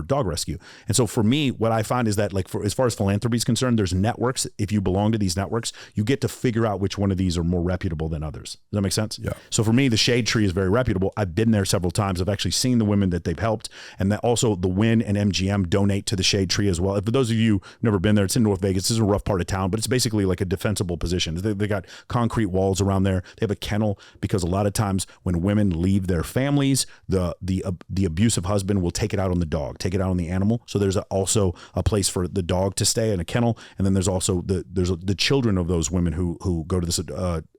Speaker 2: dog rescue. And so for me, what I find is that, like, as far as philanthropy is concerned, there's networks. If you belong to these networks, you get to figure out which one of these are more reputable than others. Does that make sense? Yeah. So for me, the Shade Tree is very reputable. I've been there several times. I've actually seen the women that they've helped, and that also the Win and MGM donate to the Shade Tree as well. For those of you who've never been there, it's in North Vegas. This is a rough part of town, but it's basically like a defensible position. They got concrete walls around there. They have a kennel, because a lot of times when women leave their families, the abusive husband will take it out on the dog, take it out on the animal. So there's also a place for the dog to stay in a kennel, and then there's also the children of those women who go to this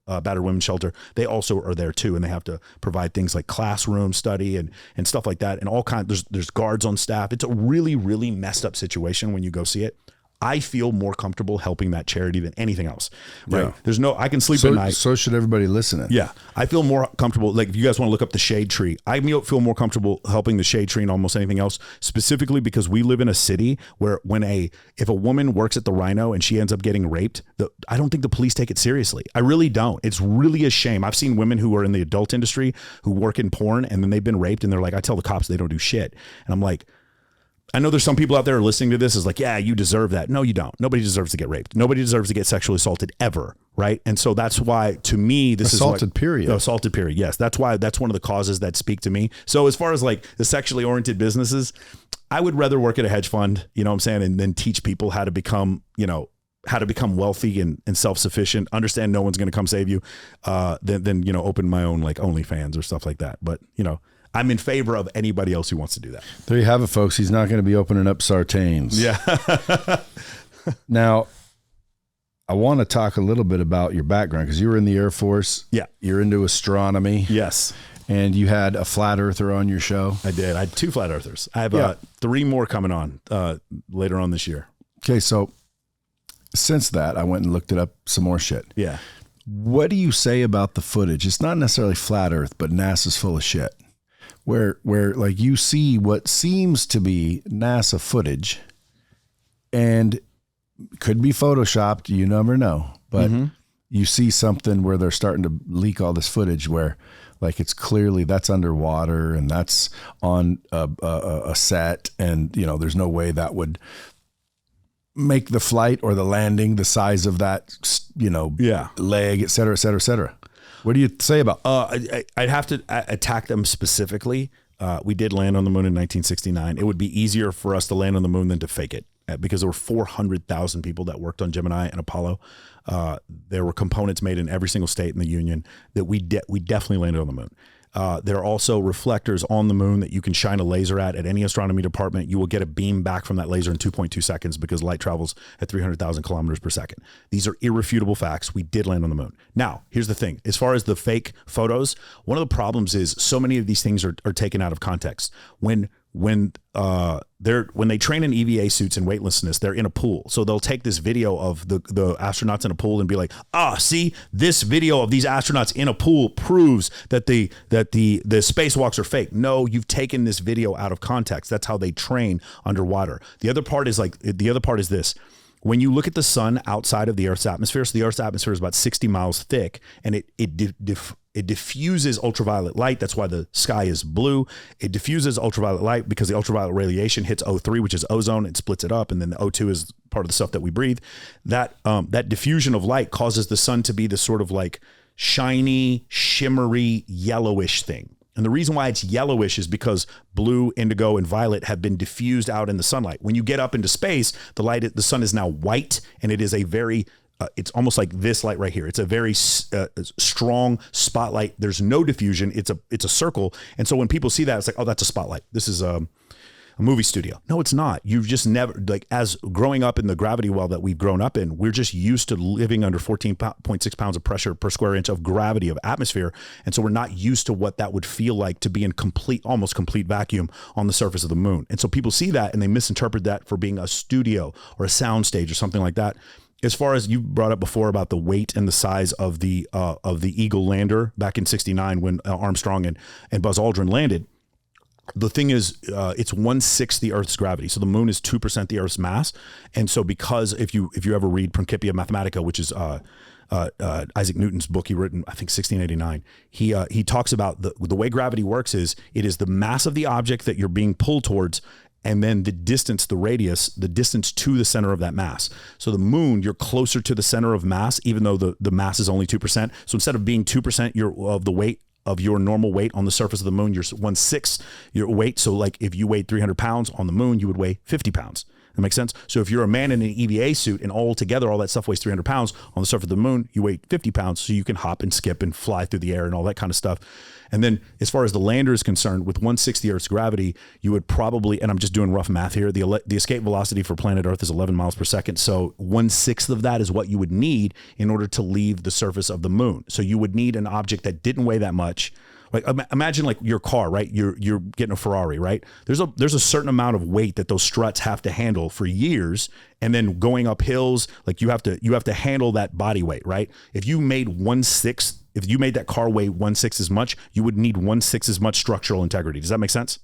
Speaker 2: battered women's shelter. They also are there too, and they have to provide things like classroom study and stuff like that, and all kinds. There's guards on staff. It's a really, really messed up situation when you go see it. I feel more comfortable helping that charity than anything else. Right? Yeah. I can sleep at night.
Speaker 1: So should everybody listening.
Speaker 2: Yeah. I feel more comfortable. Like, if you guys want to look up the Shade Tree, I feel more comfortable helping the Shade Tree than almost anything else, specifically because we live in a city where if a woman works at the Rhino and she ends up getting raped, I don't think the police take it seriously. I really don't. It's really a shame. I've seen women who are in the adult industry who work in porn, and then they've been raped, and they're like, I tell the cops they don't do shit. And I'm like, I know there's some people out there listening to this is like, yeah, you deserve that. No, you don't. Nobody deserves to get raped. Nobody deserves to get sexually assaulted ever. Right. And so that's why, to me, this
Speaker 1: assaulted period.
Speaker 2: Assaulted period. Yes. That's why that's one of the causes that speak to me. So as far as like the sexually oriented businesses, I would rather work at a hedge fund, you know what I'm saying, and then teach people how to become, how to become wealthy and self-sufficient, understand no one's going to come save you, than open my own like OnlyFans or stuff like that. But, I'm in favor of anybody else who wants to do that.
Speaker 1: There you have it, folks. He's not going to be opening up Sartains.
Speaker 2: Yeah.
Speaker 1: Now, I want to talk a little bit about your background because you were in the Air Force.
Speaker 2: Yeah.
Speaker 1: You're into astronomy.
Speaker 2: Yes.
Speaker 1: And you had a flat earther on your show.
Speaker 2: I did. I had 2 flat earthers. I have 3 more coming on later on this year.
Speaker 1: Okay. So since that, I went and looked it up some more shit.
Speaker 2: Yeah.
Speaker 1: What do you say about the footage? It's not necessarily flat earth, but NASA's full of shit. Where like you see what seems to be NASA footage and could be photoshopped, you never know. But you see something where they're starting to leak all this footage where like it's clearly that's underwater and that's on a set and there's no way that would make the flight or the landing the size of that leg, et cetera, et cetera, et cetera. What do you say about?
Speaker 2: I'd have to attack them specifically. We did land on the moon in 1969. It would be easier for us to land on the moon than to fake it because there were 400,000 people that worked on Gemini and Apollo. There were components made in every single state in the Union that we definitely landed on the moon. There are also reflectors on the moon that you can shine a laser at any astronomy department. You will get a beam back from that laser in 2.2 seconds because light travels at 300,000 kilometers per second. These are irrefutable facts. We did land on the moon. Now, here's the thing. As far as the fake photos, one of the problems is so many of these things are taken out of context. When they train in EVA suits and weightlessness, they're in a pool. So they'll take this video of the astronauts in a pool and be like, see, this video of these astronauts in a pool proves that the spacewalks are fake. No, you've taken this video out of context. That's how they train underwater. The other part is this. When you look at the sun outside of the Earth's atmosphere, so the Earth's atmosphere is about 60 miles thick, and it diffuses ultraviolet light. That's why the sky is blue. It diffuses ultraviolet light because the ultraviolet radiation hits O3, which is ozone. It splits it up, and then the O2 is part of the stuff that we breathe. That diffusion of light causes the sun to be this sort of like shiny, shimmery, yellowish thing. And the reason why it's yellowish is because blue, indigo, and violet have been diffused out in the sunlight. When you get up into space, the sun is now white, and it is a very it's almost like this light right here. It's a very strong spotlight. There's no diffusion. It's a circle. And so when people see that, it's like, oh, that's a spotlight. This is a movie studio. No, it's not. You've just never, like, as growing up in the gravity well that we've grown up in, we're just used to living under 14.6 pounds of pressure per square inch of gravity of atmosphere. And so we're not used to what that would feel like to be in almost complete vacuum on the surface of the moon. And so people see that and they misinterpret that for being a studio or a sound stage or something like that. As far as you brought up before about the weight and the size of the Eagle lander back in '69 when Armstrong and Buzz Aldrin landed, the thing is, it's 1/6 the Earth's gravity. So the moon is 2% the Earth's mass. And so because if you ever read Principia Mathematica, which is Isaac Newton's book he written, I think 1689, he talks about the way gravity works is it is the mass of the object that you're being pulled towards, and then the distance, the radius, the distance to the center of that mass. So the moon, you're closer to the center of mass, even though the mass is only 2%. So instead of being 2% of the weight of your normal weight on the surface of the moon, you're 1/6 your weight. So like if you weighed 300 pounds on the moon, you would weigh 50 pounds. That makes sense? So if you're a man in an EVA suit and all together, all that stuff weighs 300 pounds, on the surface of the moon, you weigh 50 pounds. So you can hop and skip and fly through the air and all that kind of stuff. And then as far as the lander is concerned, with 1/6 the Earth's gravity, you would probably, and I'm just doing rough math here, the escape velocity for planet Earth is 11 miles per second. So 1/6 of that is what you would need in order to leave the surface of the moon. So you would need an object that didn't weigh that much. Like imagine like your car, right? You're getting a Ferrari, right? There's a certain amount of weight that those struts have to handle for years, and then going up hills, like you have to handle that body weight, right? If you made that car weigh 1/6 as much, you would need 1/6 as much structural integrity. Does that make sense?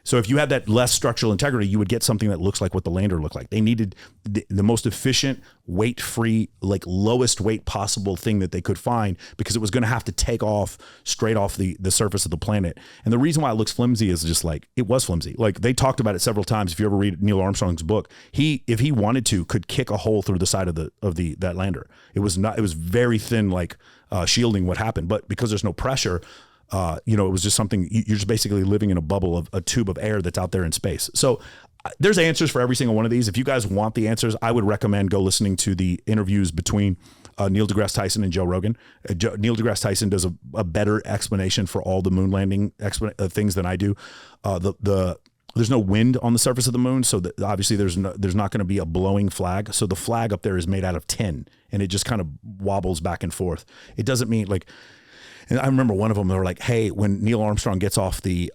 Speaker 2: So if you had that less structural integrity, you would get something that looks like what the lander looked like. They needed the most efficient, weight-free, like lowest weight possible thing that they could find, because it was going to have to take off straight off the surface of the planet. And the reason why it looks flimsy is just like, it was flimsy. Like they talked about it several times. If you ever read Neil Armstrong's book, if he wanted to, could kick a hole through the side of that lander. It was very thin, like shielding what happened. But because there's no pressure, it was just something, you're just basically living in a bubble of a tube of air that's out there in space. So there's answers for every single one of these. If you guys want the answers, I would recommend go listening to the interviews between Neil deGrasse Tyson and Joe Rogan. Neil deGrasse Tyson does a better explanation for all the moon landing things than I do. There's no wind on the surface of the moon, so obviously there's not going to be a blowing flag. So the flag up there is made out of tin, and it just kind of wobbles back and forth. It doesn't mean like. And I remember one of them. They were like, "Hey, when Neil Armstrong gets off the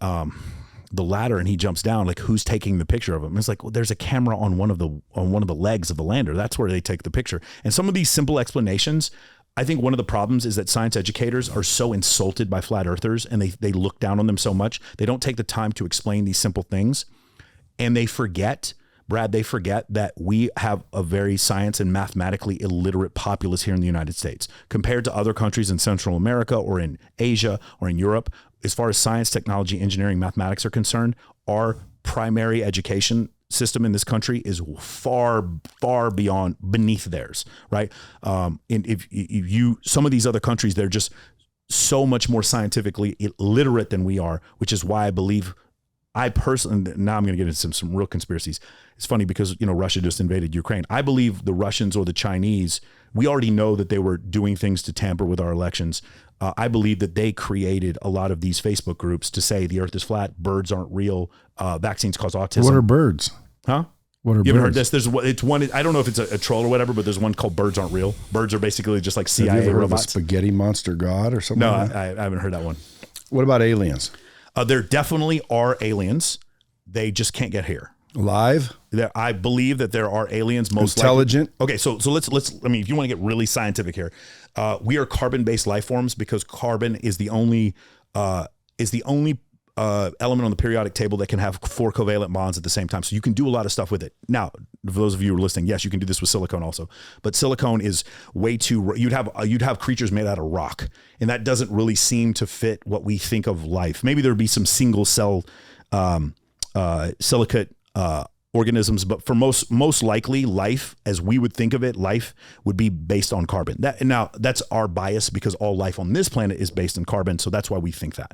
Speaker 2: ladder and he jumps down, like who's taking the picture of him?" And it's like, well, there's a camera on one of the legs of the lander. That's where they take the picture. And some of these simple explanations, I think one of the problems is that science educators are so insulted by flat earthers, and they look down on them so much. They don't take the time to explain these simple things, and they forget. Brad, they forget that we have a very science and mathematically illiterate populace here in the United States compared to other countries in Central America or in Asia or in Europe. As far as science, technology, engineering, mathematics are concerned, our primary education system in this country is far, far beneath theirs, right? And if some of these other countries, they're just so much more scientifically illiterate than we are, which is why I personally, now I'm going to get into some real conspiracies. It's funny because, Russia just invaded Ukraine. I believe the Russians or the Chinese, we already know that they were doing things to tamper with our elections. I believe that they created a lot of these Facebook groups to say the earth is flat, birds aren't real, vaccines cause autism.
Speaker 1: What are birds?
Speaker 2: Huh?
Speaker 1: What are
Speaker 2: you haven't
Speaker 1: birds?
Speaker 2: heard this? It's one, I don't know if it's a troll or whatever, but there's one called Birds Aren't Real. Birds are basically just like CIA
Speaker 1: Have you ever heard
Speaker 2: robots.
Speaker 1: of a spaghetti monster god or something?
Speaker 2: No,
Speaker 1: like that?
Speaker 2: I haven't heard that one.
Speaker 1: What about aliens?
Speaker 2: There definitely are aliens. They just can't get here.
Speaker 1: Live?
Speaker 2: I believe that there are aliens, most
Speaker 1: intelligent.
Speaker 2: Likely. Okay, so let's. I mean, if you want to get really scientific here, we are carbon-based life forms because carbon is the only element on the periodic table that can have 4 covalent bonds at the same time. So you can do a lot of stuff with it. Now, for those of you who are listening, yes, you can do this with silicone also, but silicone is way too. You'd have creatures made out of rock, and that doesn't really seem to fit what we think of life. Maybe there'd be some single cell silicate organisms, but for most likely life as we would think of it, life would be based on carbon. That's our bias because all life on this planet is based on carbon. So that's why we think that.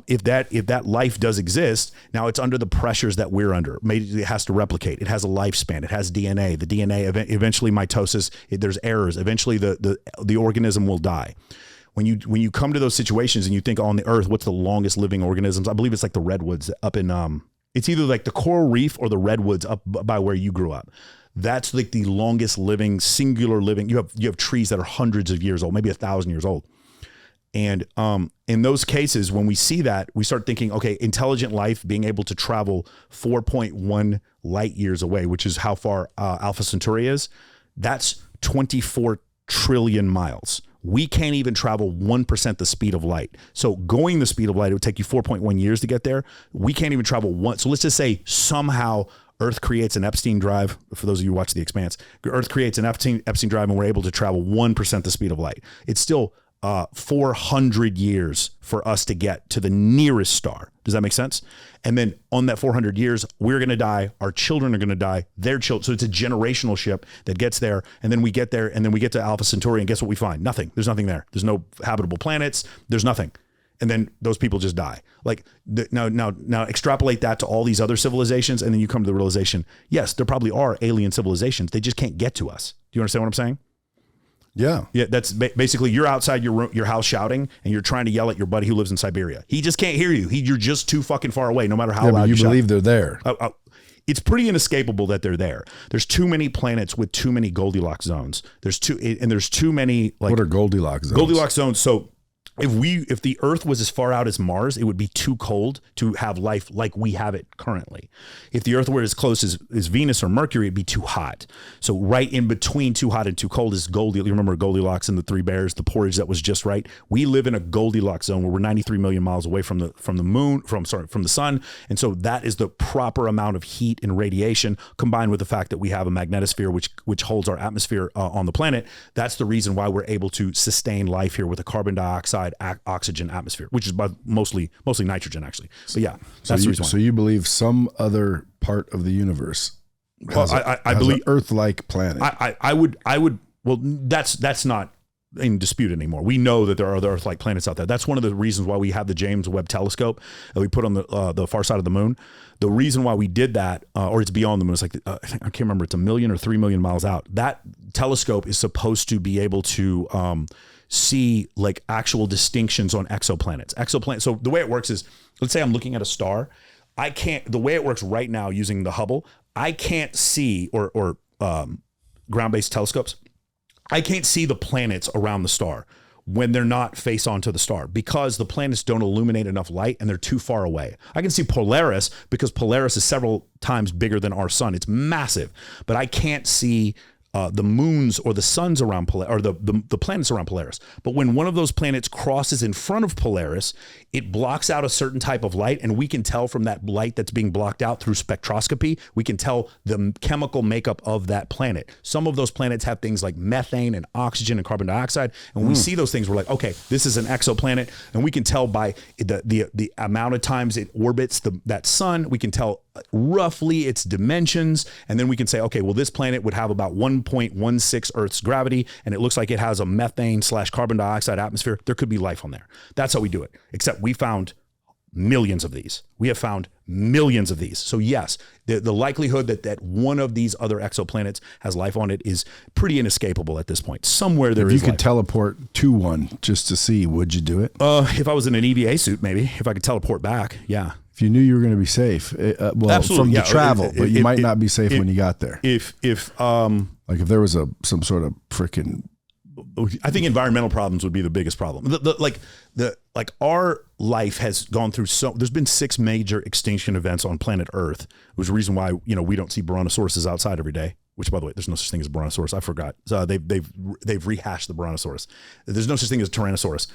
Speaker 2: If that life does exist, now it's under the pressures that we're under. Maybe it has to replicate. It has a lifespan. It has DNA. The DNA eventually mitosis. There's errors. Eventually the organism will die. When you come to those situations and you think on the earth, what's the longest living organisms? I believe it's like the redwoods up in it's either like the coral reef or the redwoods up by where you grew up. That's like the longest living, singular living. You have trees that are hundreds of years old, maybe 1,000 years old. And in those cases, when we see that, we start thinking, okay, intelligent life being able to travel 4.1 light years away, which is how far Alpha Centauri is. That's 24 trillion miles. We can't even travel 1% the speed of light. So going the speed of light, it would take you 4.1 years to get there. We can't even travel one. So let's just say somehow Earth creates an Epstein drive. For those of you who watch The Expanse, Earth creates an Epstein drive and we're able to travel 1% the speed of light. It's still 400 years for us to get to the nearest star. Does that make sense? And then on that 400 years, we're going to die. Our children are going to die. Their children. So it's a generational ship that gets there. And then we get there and then we get to Alpha Centauri and guess what we find? Nothing. There's nothing there. There's no habitable planets. There's nothing. And then those people just die. Like now extrapolate that to all these other civilizations. And then you come to the realization, yes, there probably are alien civilizations. They just can't get to us. Do you understand what I'm saying?
Speaker 1: Yeah.
Speaker 2: Yeah. That's basically you're outside your house shouting and you're trying to yell at your buddy who lives in Siberia. He just can't hear you. You're just too fucking far away, no matter how loud
Speaker 1: you
Speaker 2: shout.
Speaker 1: believe they're there.
Speaker 2: It's pretty inescapable that they're there. There's too many planets with too many Goldilocks zones. There's too many. Like,
Speaker 1: what are Goldilocks zones?
Speaker 2: Goldilocks zones. So if the Earth was as far out as Mars, it would be too cold to have life like we have it currently. If the Earth were as close as Venus or Mercury, it'd be too hot. So right in between too hot and too cold is Goldilocks. You remember Goldilocks and the Three Bears, the porridge that was just right? We live in a Goldilocks zone where we're 93 million miles away from the sun. And so that is the proper amount of heat and radiation combined with the fact that we have a magnetosphere which holds our atmosphere on the planet. That's the reason why we're able to sustain life here with a carbon dioxide oxygen atmosphere, which is mostly nitrogen actually. But yeah, that's the reason why.
Speaker 1: So you believe some other part of the universe has
Speaker 2: I believe
Speaker 1: an Earth-like planet.
Speaker 2: I would well, that's not in dispute anymore. We know that there are other Earth-like planets out there. That's one of the reasons why we have the James Webb Telescope that we put on the far side of the moon. The reason why we did that, or it's beyond the moon, it's like, I can't remember, it's 1 million or 3 million miles out. That telescope is supposed to be able to see like actual distinctions on exoplanets. So the way it works is, let's say I'm looking at a star. The way it works right now using the Hubble, I can't see, or ground-based telescopes, I can't see the planets around the star when they're not face onto the star, because the planets don't illuminate enough light and they're too far away. I can see Polaris because Polaris is several times bigger than our sun. It's massive, but I can't see the moons or the suns around Polaris, or the planets around Polaris. But when one of those planets crosses in front of Polaris, it blocks out a certain type of light, and we can tell from that light that's being blocked out through spectroscopy, we can tell the chemical makeup of that planet. Some of those planets have things like methane and oxygen and carbon dioxide, and when we see those things, we're like, okay, this is an exoplanet, and we can tell by the amount of times it orbits that sun. We can tell roughly its dimensions, and then we can say, okay, well, this planet would have about 1.16 Earth's gravity, and it looks like it has a methane/carbon dioxide atmosphere. There could be life on there. That's how we do it. Except we found millions of these. We have found millions of these. So yes, the likelihood that one of these other exoplanets has life on it is pretty inescapable at this point. Somewhere there is life.
Speaker 1: If you could teleport to one just to see, would you do it?
Speaker 2: If I was in an EVA suit, maybe. If I could teleport back, yeah.
Speaker 1: If you knew you were going to be safe, from the travel, but you might not be safe when you got there.
Speaker 2: If
Speaker 1: there was some sort of freaking,
Speaker 2: I think environmental problems would be the biggest problem. Our life has gone through there's been 6 major extinction events on planet Earth. It was the reason why, we don't see brontosaurus outside every day, which, by the way, there's no such thing as a brontosaurus. I forgot. So they've rehashed the brontosaurus. There's no such thing as a tyrannosaurus.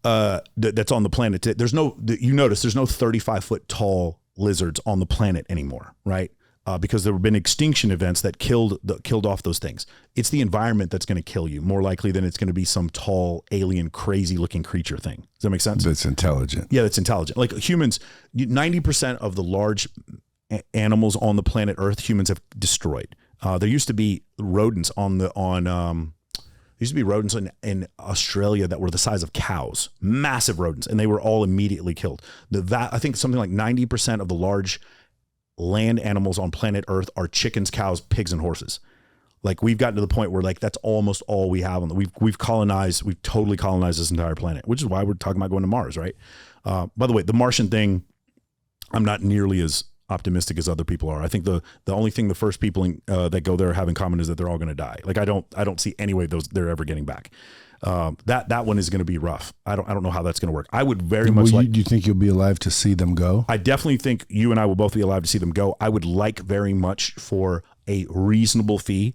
Speaker 2: That's on the planet. You notice there's no 35-foot tall lizards on the planet anymore, right? Because there have been extinction events that killed off those things. It's the environment that's going to kill you more likely than it's going to be some tall, alien, crazy looking creature thing. Does that make sense?
Speaker 1: That's intelligent.
Speaker 2: Yeah, that's intelligent. Like humans, 90% of the large animals on the planet Earth, humans have destroyed. There used to be rodents in Australia that were the size of cows, massive rodents, and they were all immediately killed. I think something like 90% of the large land animals on planet Earth are chickens, cows, pigs, and horses. Like, we've gotten to the point where like that's almost all we have we've totally colonized this entire planet, which is why we're talking about going to Mars, right? By the way, the Martian thing, I'm not nearly as optimistic as other people are. I think the only thing the first people that go there have in common is that they're all going to die. Like, I don't see any way they're ever getting back. That one is going to be rough. I don't know how that's going to work. I would very much like.
Speaker 1: Do you think you'll be alive to see them go?
Speaker 2: I definitely think you and I will both be alive to see them go. I would like very much for a reasonable fee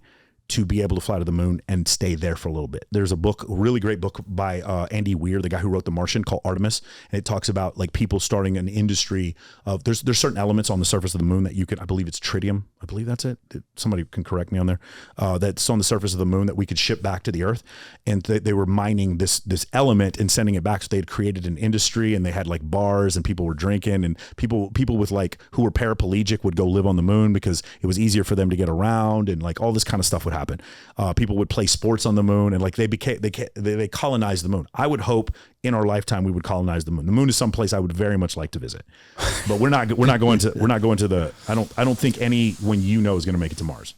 Speaker 2: to be able to fly to the moon and stay there for a little bit. There's a really great book by Andy Weir, the guy who wrote The Martian, called Artemis, and it talks about like people starting an industry of there's certain elements on the surface of the moon that you can, I believe it's tritium, I believe that's it. Somebody can correct me on there. That's on the surface of the moon that we could ship back to the Earth, and they were mining this element and sending it back. So they had created an industry, and they had like bars, and people were drinking, and people with like who were paraplegic would go live on the moon because it was easier for them to get around, and like all this kind of stuff would happen. People would play sports on the moon, and like they colonized the moon. I would hope in our lifetime we would colonize the moon. The moon is someplace I would very much like to visit, but we're not going to the. I don't think anyone is going to make it to Mars.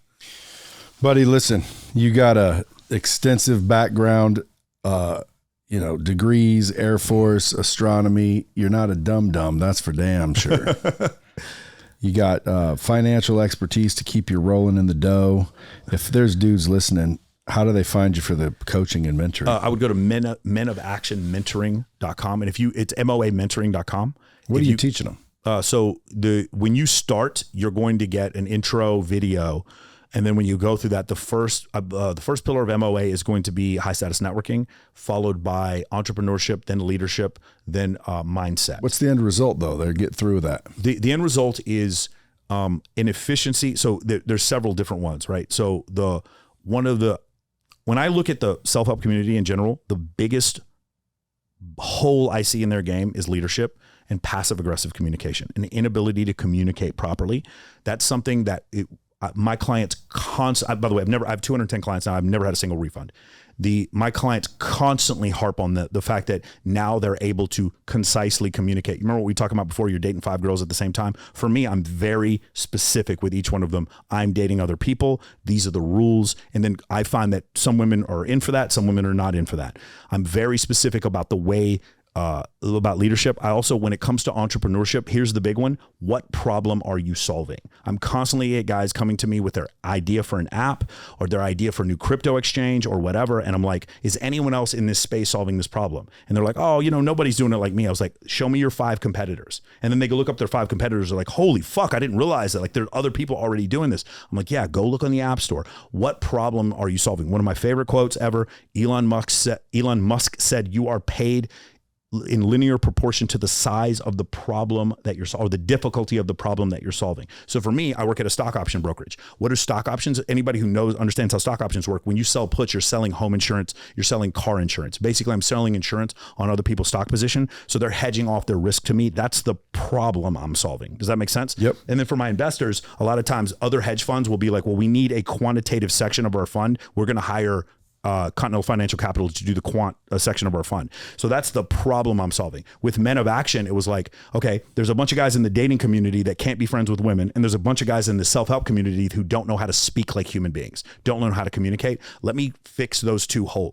Speaker 1: Buddy, listen, you got a extensive background, degrees, Air Force, astronomy. You're not a dum-dum, that's for damn sure. You got financial expertise to keep you rolling in the dough. If there's dudes listening, how do they find you for the coaching and mentoring?
Speaker 2: I would go to menofactionmentoring.com. And it's moamentoring.com.
Speaker 1: What are you teaching them?
Speaker 2: When you start, you're going to get an intro video. And then when you go through that, the first pillar of MOA is going to be high status networking, followed by entrepreneurship, then leadership, then mindset.
Speaker 1: What's the end result though? They get through that.
Speaker 2: The end result is an efficiency. So there's several different ones, right? So when I look at the self-help community in general, the biggest hole I see in their game is leadership and passive aggressive communication, an inability to communicate properly. That's something that my clients by the way, I have 210 clients now. I've never had a single refund. My clients constantly harp on the fact that now they're able to concisely communicate. You remember what we talked about before? You're dating 5 girls at the same time. For me, I'm very specific with each one of them. I'm dating other people. These are the rules. And then I find that some women are in for that. Some women are not in for that. I'm very specific about the way about leadership. I also, when it comes to entrepreneurship, here's the big one. What problem are you solving? I'm constantly get guys coming to me with their idea for an app or their idea for a new crypto exchange or whatever. And I'm like, is anyone else in this space solving this problem? And they're like, oh, nobody's doing it like me. I was like, show me your 5 competitors. And then they go look up their 5 competitors. They're like, holy fuck, I didn't realize that. Like, there are other people already doing this. I'm like, yeah, go look on the App Store. What problem are you solving? One of my favorite quotes ever, Elon Musk said, you are paid in linear proportion to the size of the problem that you're solving, or the difficulty of the problem that you're solving. So for me, I work at a stock option brokerage. What are stock options? Anybody who understands how stock options work, when you sell puts, you're selling home insurance, you're selling car insurance. Basically, I'm selling insurance on other people's stock position. So they're hedging off their risk to me. That's the problem I'm solving. Does that make sense?
Speaker 1: Yep.
Speaker 2: And then for my investors, a lot of times other hedge funds will be like, well, we need a quantitative section of our fund. We're going to hire Continental Financial Capital to do the quant section of our fund. So that's the problem I'm solving. With Men of Action, it was like, okay, there's a bunch of guys in the dating community that can't be friends with women. And there's a bunch of guys in the self-help community who don't know how to speak like human beings, don't know how to communicate. Let me fix those 2 holes.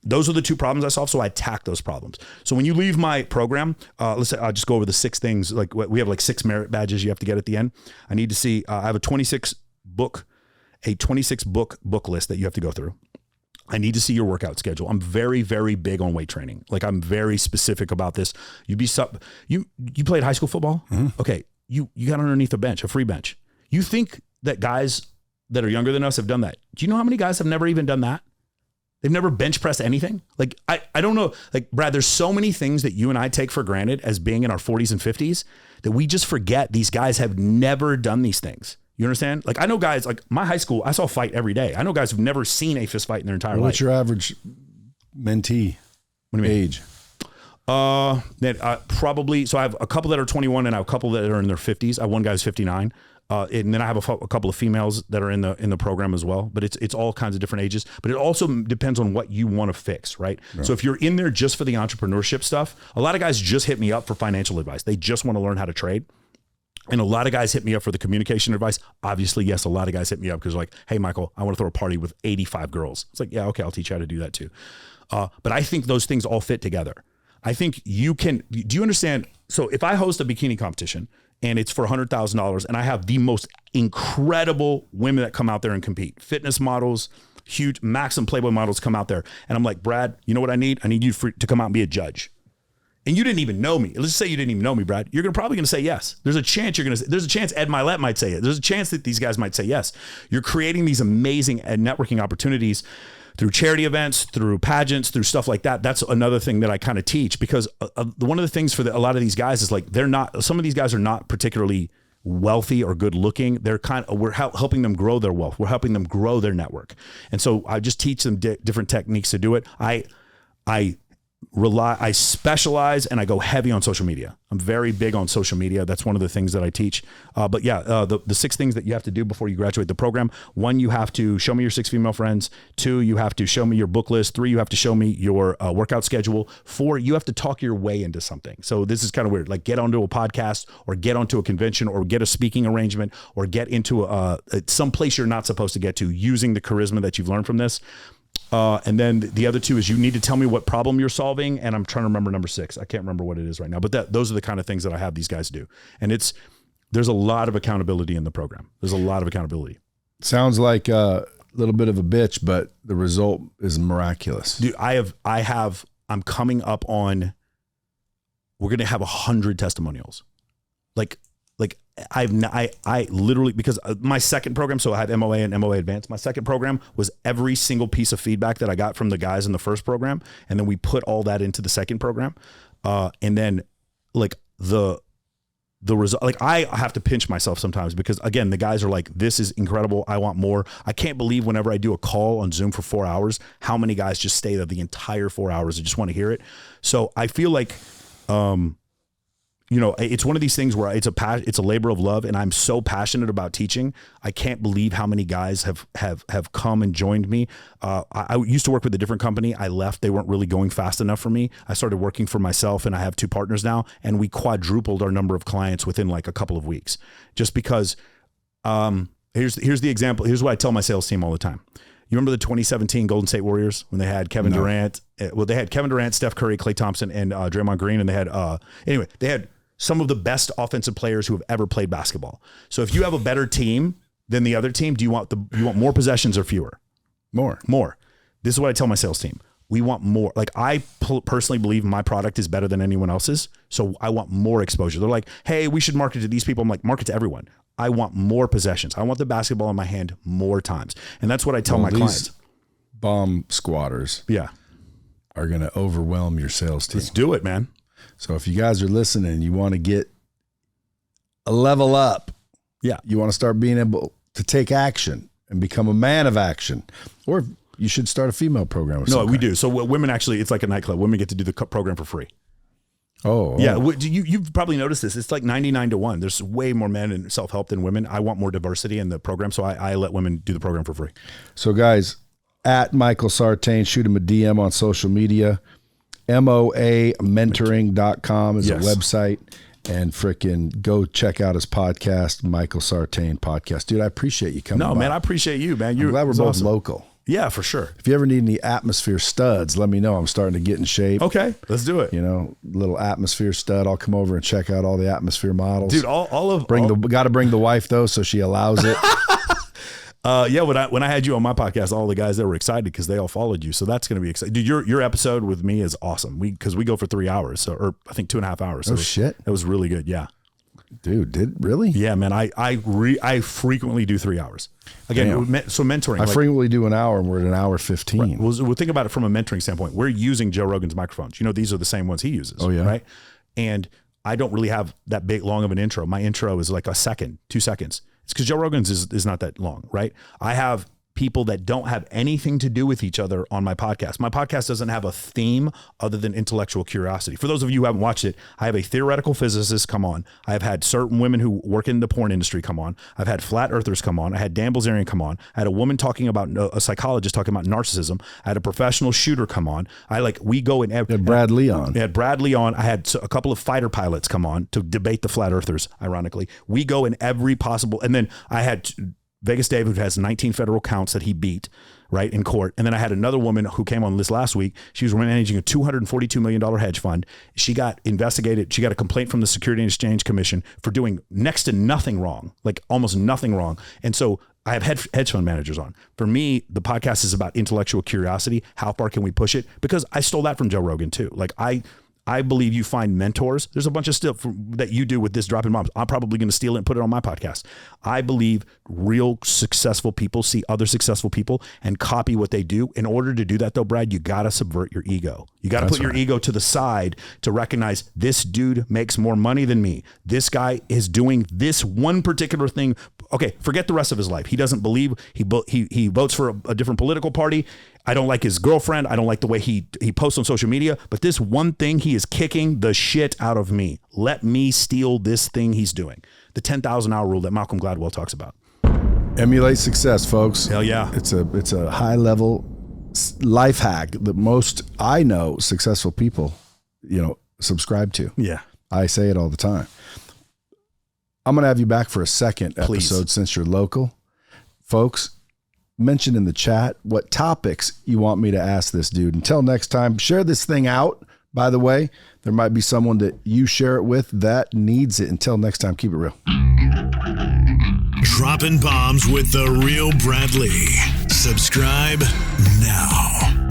Speaker 2: Those are the 2 problems I solve. So I attack those problems. So when you leave my program, let's say I'll just go over the 6 things. Like we have like 6 merit badges you have to get at the end. I need to see, I have a 26 book list that you have to go through. I need to see your workout schedule. I'm very, very big on weight training. Like, I'm very specific about this. You played high school football? Mm-hmm. Okay. You got underneath a free bench. You think that guys that are younger than us have done that? Do you know how many guys have never even done that? They've never bench pressed anything. Like, I don't know. Like, Brad, there's so many things that you and I take for granted as being in our 40s and 50s that we just forget these guys have never done these things. You understand? Like, I know guys, like my high school, I saw a fight every day. I know guys who've never seen a fist fight in their entire life.
Speaker 1: What's your average mentee?
Speaker 2: What do you mean?
Speaker 1: Age?
Speaker 2: Probably. So I have a couple that are 21 and I have a couple that are in their 50s. I have one guy's 59. And then I have a couple of females that are in the program as well, but it's all kinds of different ages, but it also depends on what you want to fix, right? So if you're in there just for the entrepreneurship stuff, a lot of guys just hit me up for financial advice. They just want to learn how to trade. And a lot of guys hit me up for the communication advice. Obviously, yes, a lot of guys hit me up because like, hey, Michael, I want to throw a party with 85 girls. It's like, yeah, okay, I'll teach you how to do that too. But I think those things all fit together. I think do you understand? So if I host a bikini competition and it's for $100,000 and I have the most incredible women that come out there and compete, fitness models, huge Maxim Playboy models come out there. And I'm like, Brad, you know what I need? I need you to come out and be a judge. And you didn't even know me. Let's say you didn't even know me, Brad. You're probably going to say yes. There's a chance there's a chance Ed Milet might say it. There's a chance that these guys might say yes. You're creating these amazing networking opportunities through charity events, through pageants, through stuff like that. That's another thing that I kind of teach because one of the things for a lot of these guys is like, some of these guys are not particularly wealthy or good looking. We're helping them grow their wealth. We're helping them grow their network. And so I just teach them different techniques to do it. I specialize and I go heavy on social media. I'm very big on social media. That's one of the things that I teach. But yeah, the 6 things that you have to do before you graduate the program. 1, you have to show me your 6 female friends. 2, you have to show me your book list. 3, you have to show me your workout schedule. 4, you have to talk your way into something. So this is kind of weird, like get onto a podcast or get onto a convention or get a speaking arrangement or get into some place you're not supposed to get to using the charisma that you've learned from this. And then the other 2 is you need to tell me what problem you're solving. And I'm trying to remember number 6. I can't remember what it is right now, but those are the kind of things that I have these guys do. And there's a lot of accountability in the program. There's a lot of accountability.
Speaker 1: Sounds like a little bit of a bitch, but the result is miraculous.
Speaker 2: Dude, I'm coming up on, we're going to have 100 testimonials. Like I literally, because my second program, so I have MOA and MOA Advanced. My second program was every single piece of feedback that I got from the guys in the first program. And then we put all that into the second program. And then like the result, like I have to pinch myself sometimes because again, the guys are like, this is incredible. I want more. I can't believe whenever I do a call on Zoom for 4 hours, how many guys just stay there the entire 4 hours. I just want to hear it. So I feel like, it's one of these things where it's a labor of love, and I'm so passionate about teaching. I can't believe how many guys have come and joined me. I used to work with a different company. I left. They weren't really going fast enough for me. I started working for myself, and I have 2 partners now, and we quadrupled our number of clients within like a couple of weeks, just because, here's the example. Here's what I tell my sales team all the time. You remember the 2017 Golden State Warriors when they had Kevin Durant? Well, they had Kevin Durant, Steph Curry, Klay Thompson, and Draymond Green, and they had they had some of the best offensive players who have ever played basketball. So if you have a better team than the other team, do you want more possessions or fewer?
Speaker 1: More.
Speaker 2: This is what I tell my sales team. We want more. Like, I personally believe my product is better than anyone else's, so I want more exposure. They're like, hey, we should market to these people. I'm like, market to everyone. I want more possessions. I want the basketball in my hand more times. And that's what I tell my clients.
Speaker 1: Bomb squatters are going to overwhelm your sales team.
Speaker 2: Let's do it, man.
Speaker 1: So if you guys are listening and you want to get a level up, you want to start being able to take action and become a man of action, or you should start a female program.
Speaker 2: We do. So women actually, it's like a nightclub. Women get to do the program for free.
Speaker 1: Oh.
Speaker 2: Yeah. You've probably noticed this. It's like 99-1. There's way more men in self-help than women. I want more diversity in the program, so I let women do the program for free.
Speaker 1: So guys, at Michael Sartain, shoot him a DM on social media. MOAmentoring.com is a website, and frickin' go check out his podcast, Michael Sartain Podcast. Dude, I appreciate you coming by.
Speaker 2: Man, I appreciate you, man.
Speaker 1: I'm glad we're both local.
Speaker 2: Yeah, for sure.
Speaker 1: If you ever need any atmosphere studs, let me know. I'm starting to get in shape.
Speaker 2: Okay, let's do it.
Speaker 1: Little atmosphere stud. I'll come over and check out all the atmosphere models.
Speaker 2: Dude,
Speaker 1: got to bring the wife though, so she allows it.
Speaker 2: When I had you on my podcast, all the guys that were excited because they all followed you. So that's going to be exciting. Dude, your episode with me is awesome. Because we go for 3 hours, or I think 2.5 hours. So
Speaker 1: shit.
Speaker 2: It was really good. Yeah.
Speaker 1: Dude, really?
Speaker 2: Yeah, man. I frequently do 3 hours. Again, so mentoring.
Speaker 1: I frequently do an hour, and we're at an hour 15.
Speaker 2: Right. We'll think about it from a mentoring standpoint. We're using Joe Rogan's microphones. These are the same ones he uses.
Speaker 1: Oh, yeah.
Speaker 2: Right. And I don't really have that big long of an intro. My intro is like a second, 2 seconds. It's because Joe Rogan's is not that long, right? I have people that don't have anything to do with each other on my podcast. My podcast doesn't have a theme other than intellectual curiosity. For those of you who haven't watched it, I have a theoretical physicist come on. I have had certain women who work in the porn industry come on. I've had flat earthers come on. I had Dan Bilzerian come on. I had a woman talking about, a psychologist talking about narcissism. I had a professional shooter come on. We go in every.
Speaker 1: Brad Lee on.
Speaker 2: I had Brad Lee on. I had a couple of fighter pilots come on to debate the flat earthers, ironically. We go in every possible, and then I had Vegas Dave, who has 19 federal counts that he beat, right, in court. And then I had another woman who came on this last week. She was managing a $242 million hedge fund. She got investigated. She got a complaint from the Security and Exchange Commission for doing next to nothing wrong, like almost nothing wrong. And so I have hedge fund managers on. For me, the podcast is about intellectual curiosity. How far can we push it? Because I stole that from Joe Rogan too. Like I believe you find mentors. There's a bunch of stuff that you do with this dropping bombs. I'm probably going to steal it and put it on my podcast. I believe real successful people see other successful people and copy what they do. In order to do that though, Brad, you got to subvert your ego. You got to put your ego to the side to recognize this dude makes more money than me. This guy is doing this one particular thing. Okay, forget the rest of his life. He doesn't believe, he votes for a different political party. I don't like his girlfriend. I don't like the way he posts on social media, but this one thing, he is kicking the shit out of me. Let me steal this thing he's doing. The 10,000 hour rule that Malcolm Gladwell talks about.
Speaker 1: Emulate success, folks.
Speaker 2: Hell yeah.
Speaker 1: It's a high level life hack that most I know successful people, subscribe to.
Speaker 2: Yeah.
Speaker 1: I say it all the time. I'm going to have you back for a second episode since you're local. Folks, mention in the chat what topics you want me to ask this dude. Until next time, share this thing out. By the way, there might be someone that you share it with that needs it. Until next time, keep it real.
Speaker 3: Dropping bombs with the real Brad Lee. Subscribe now.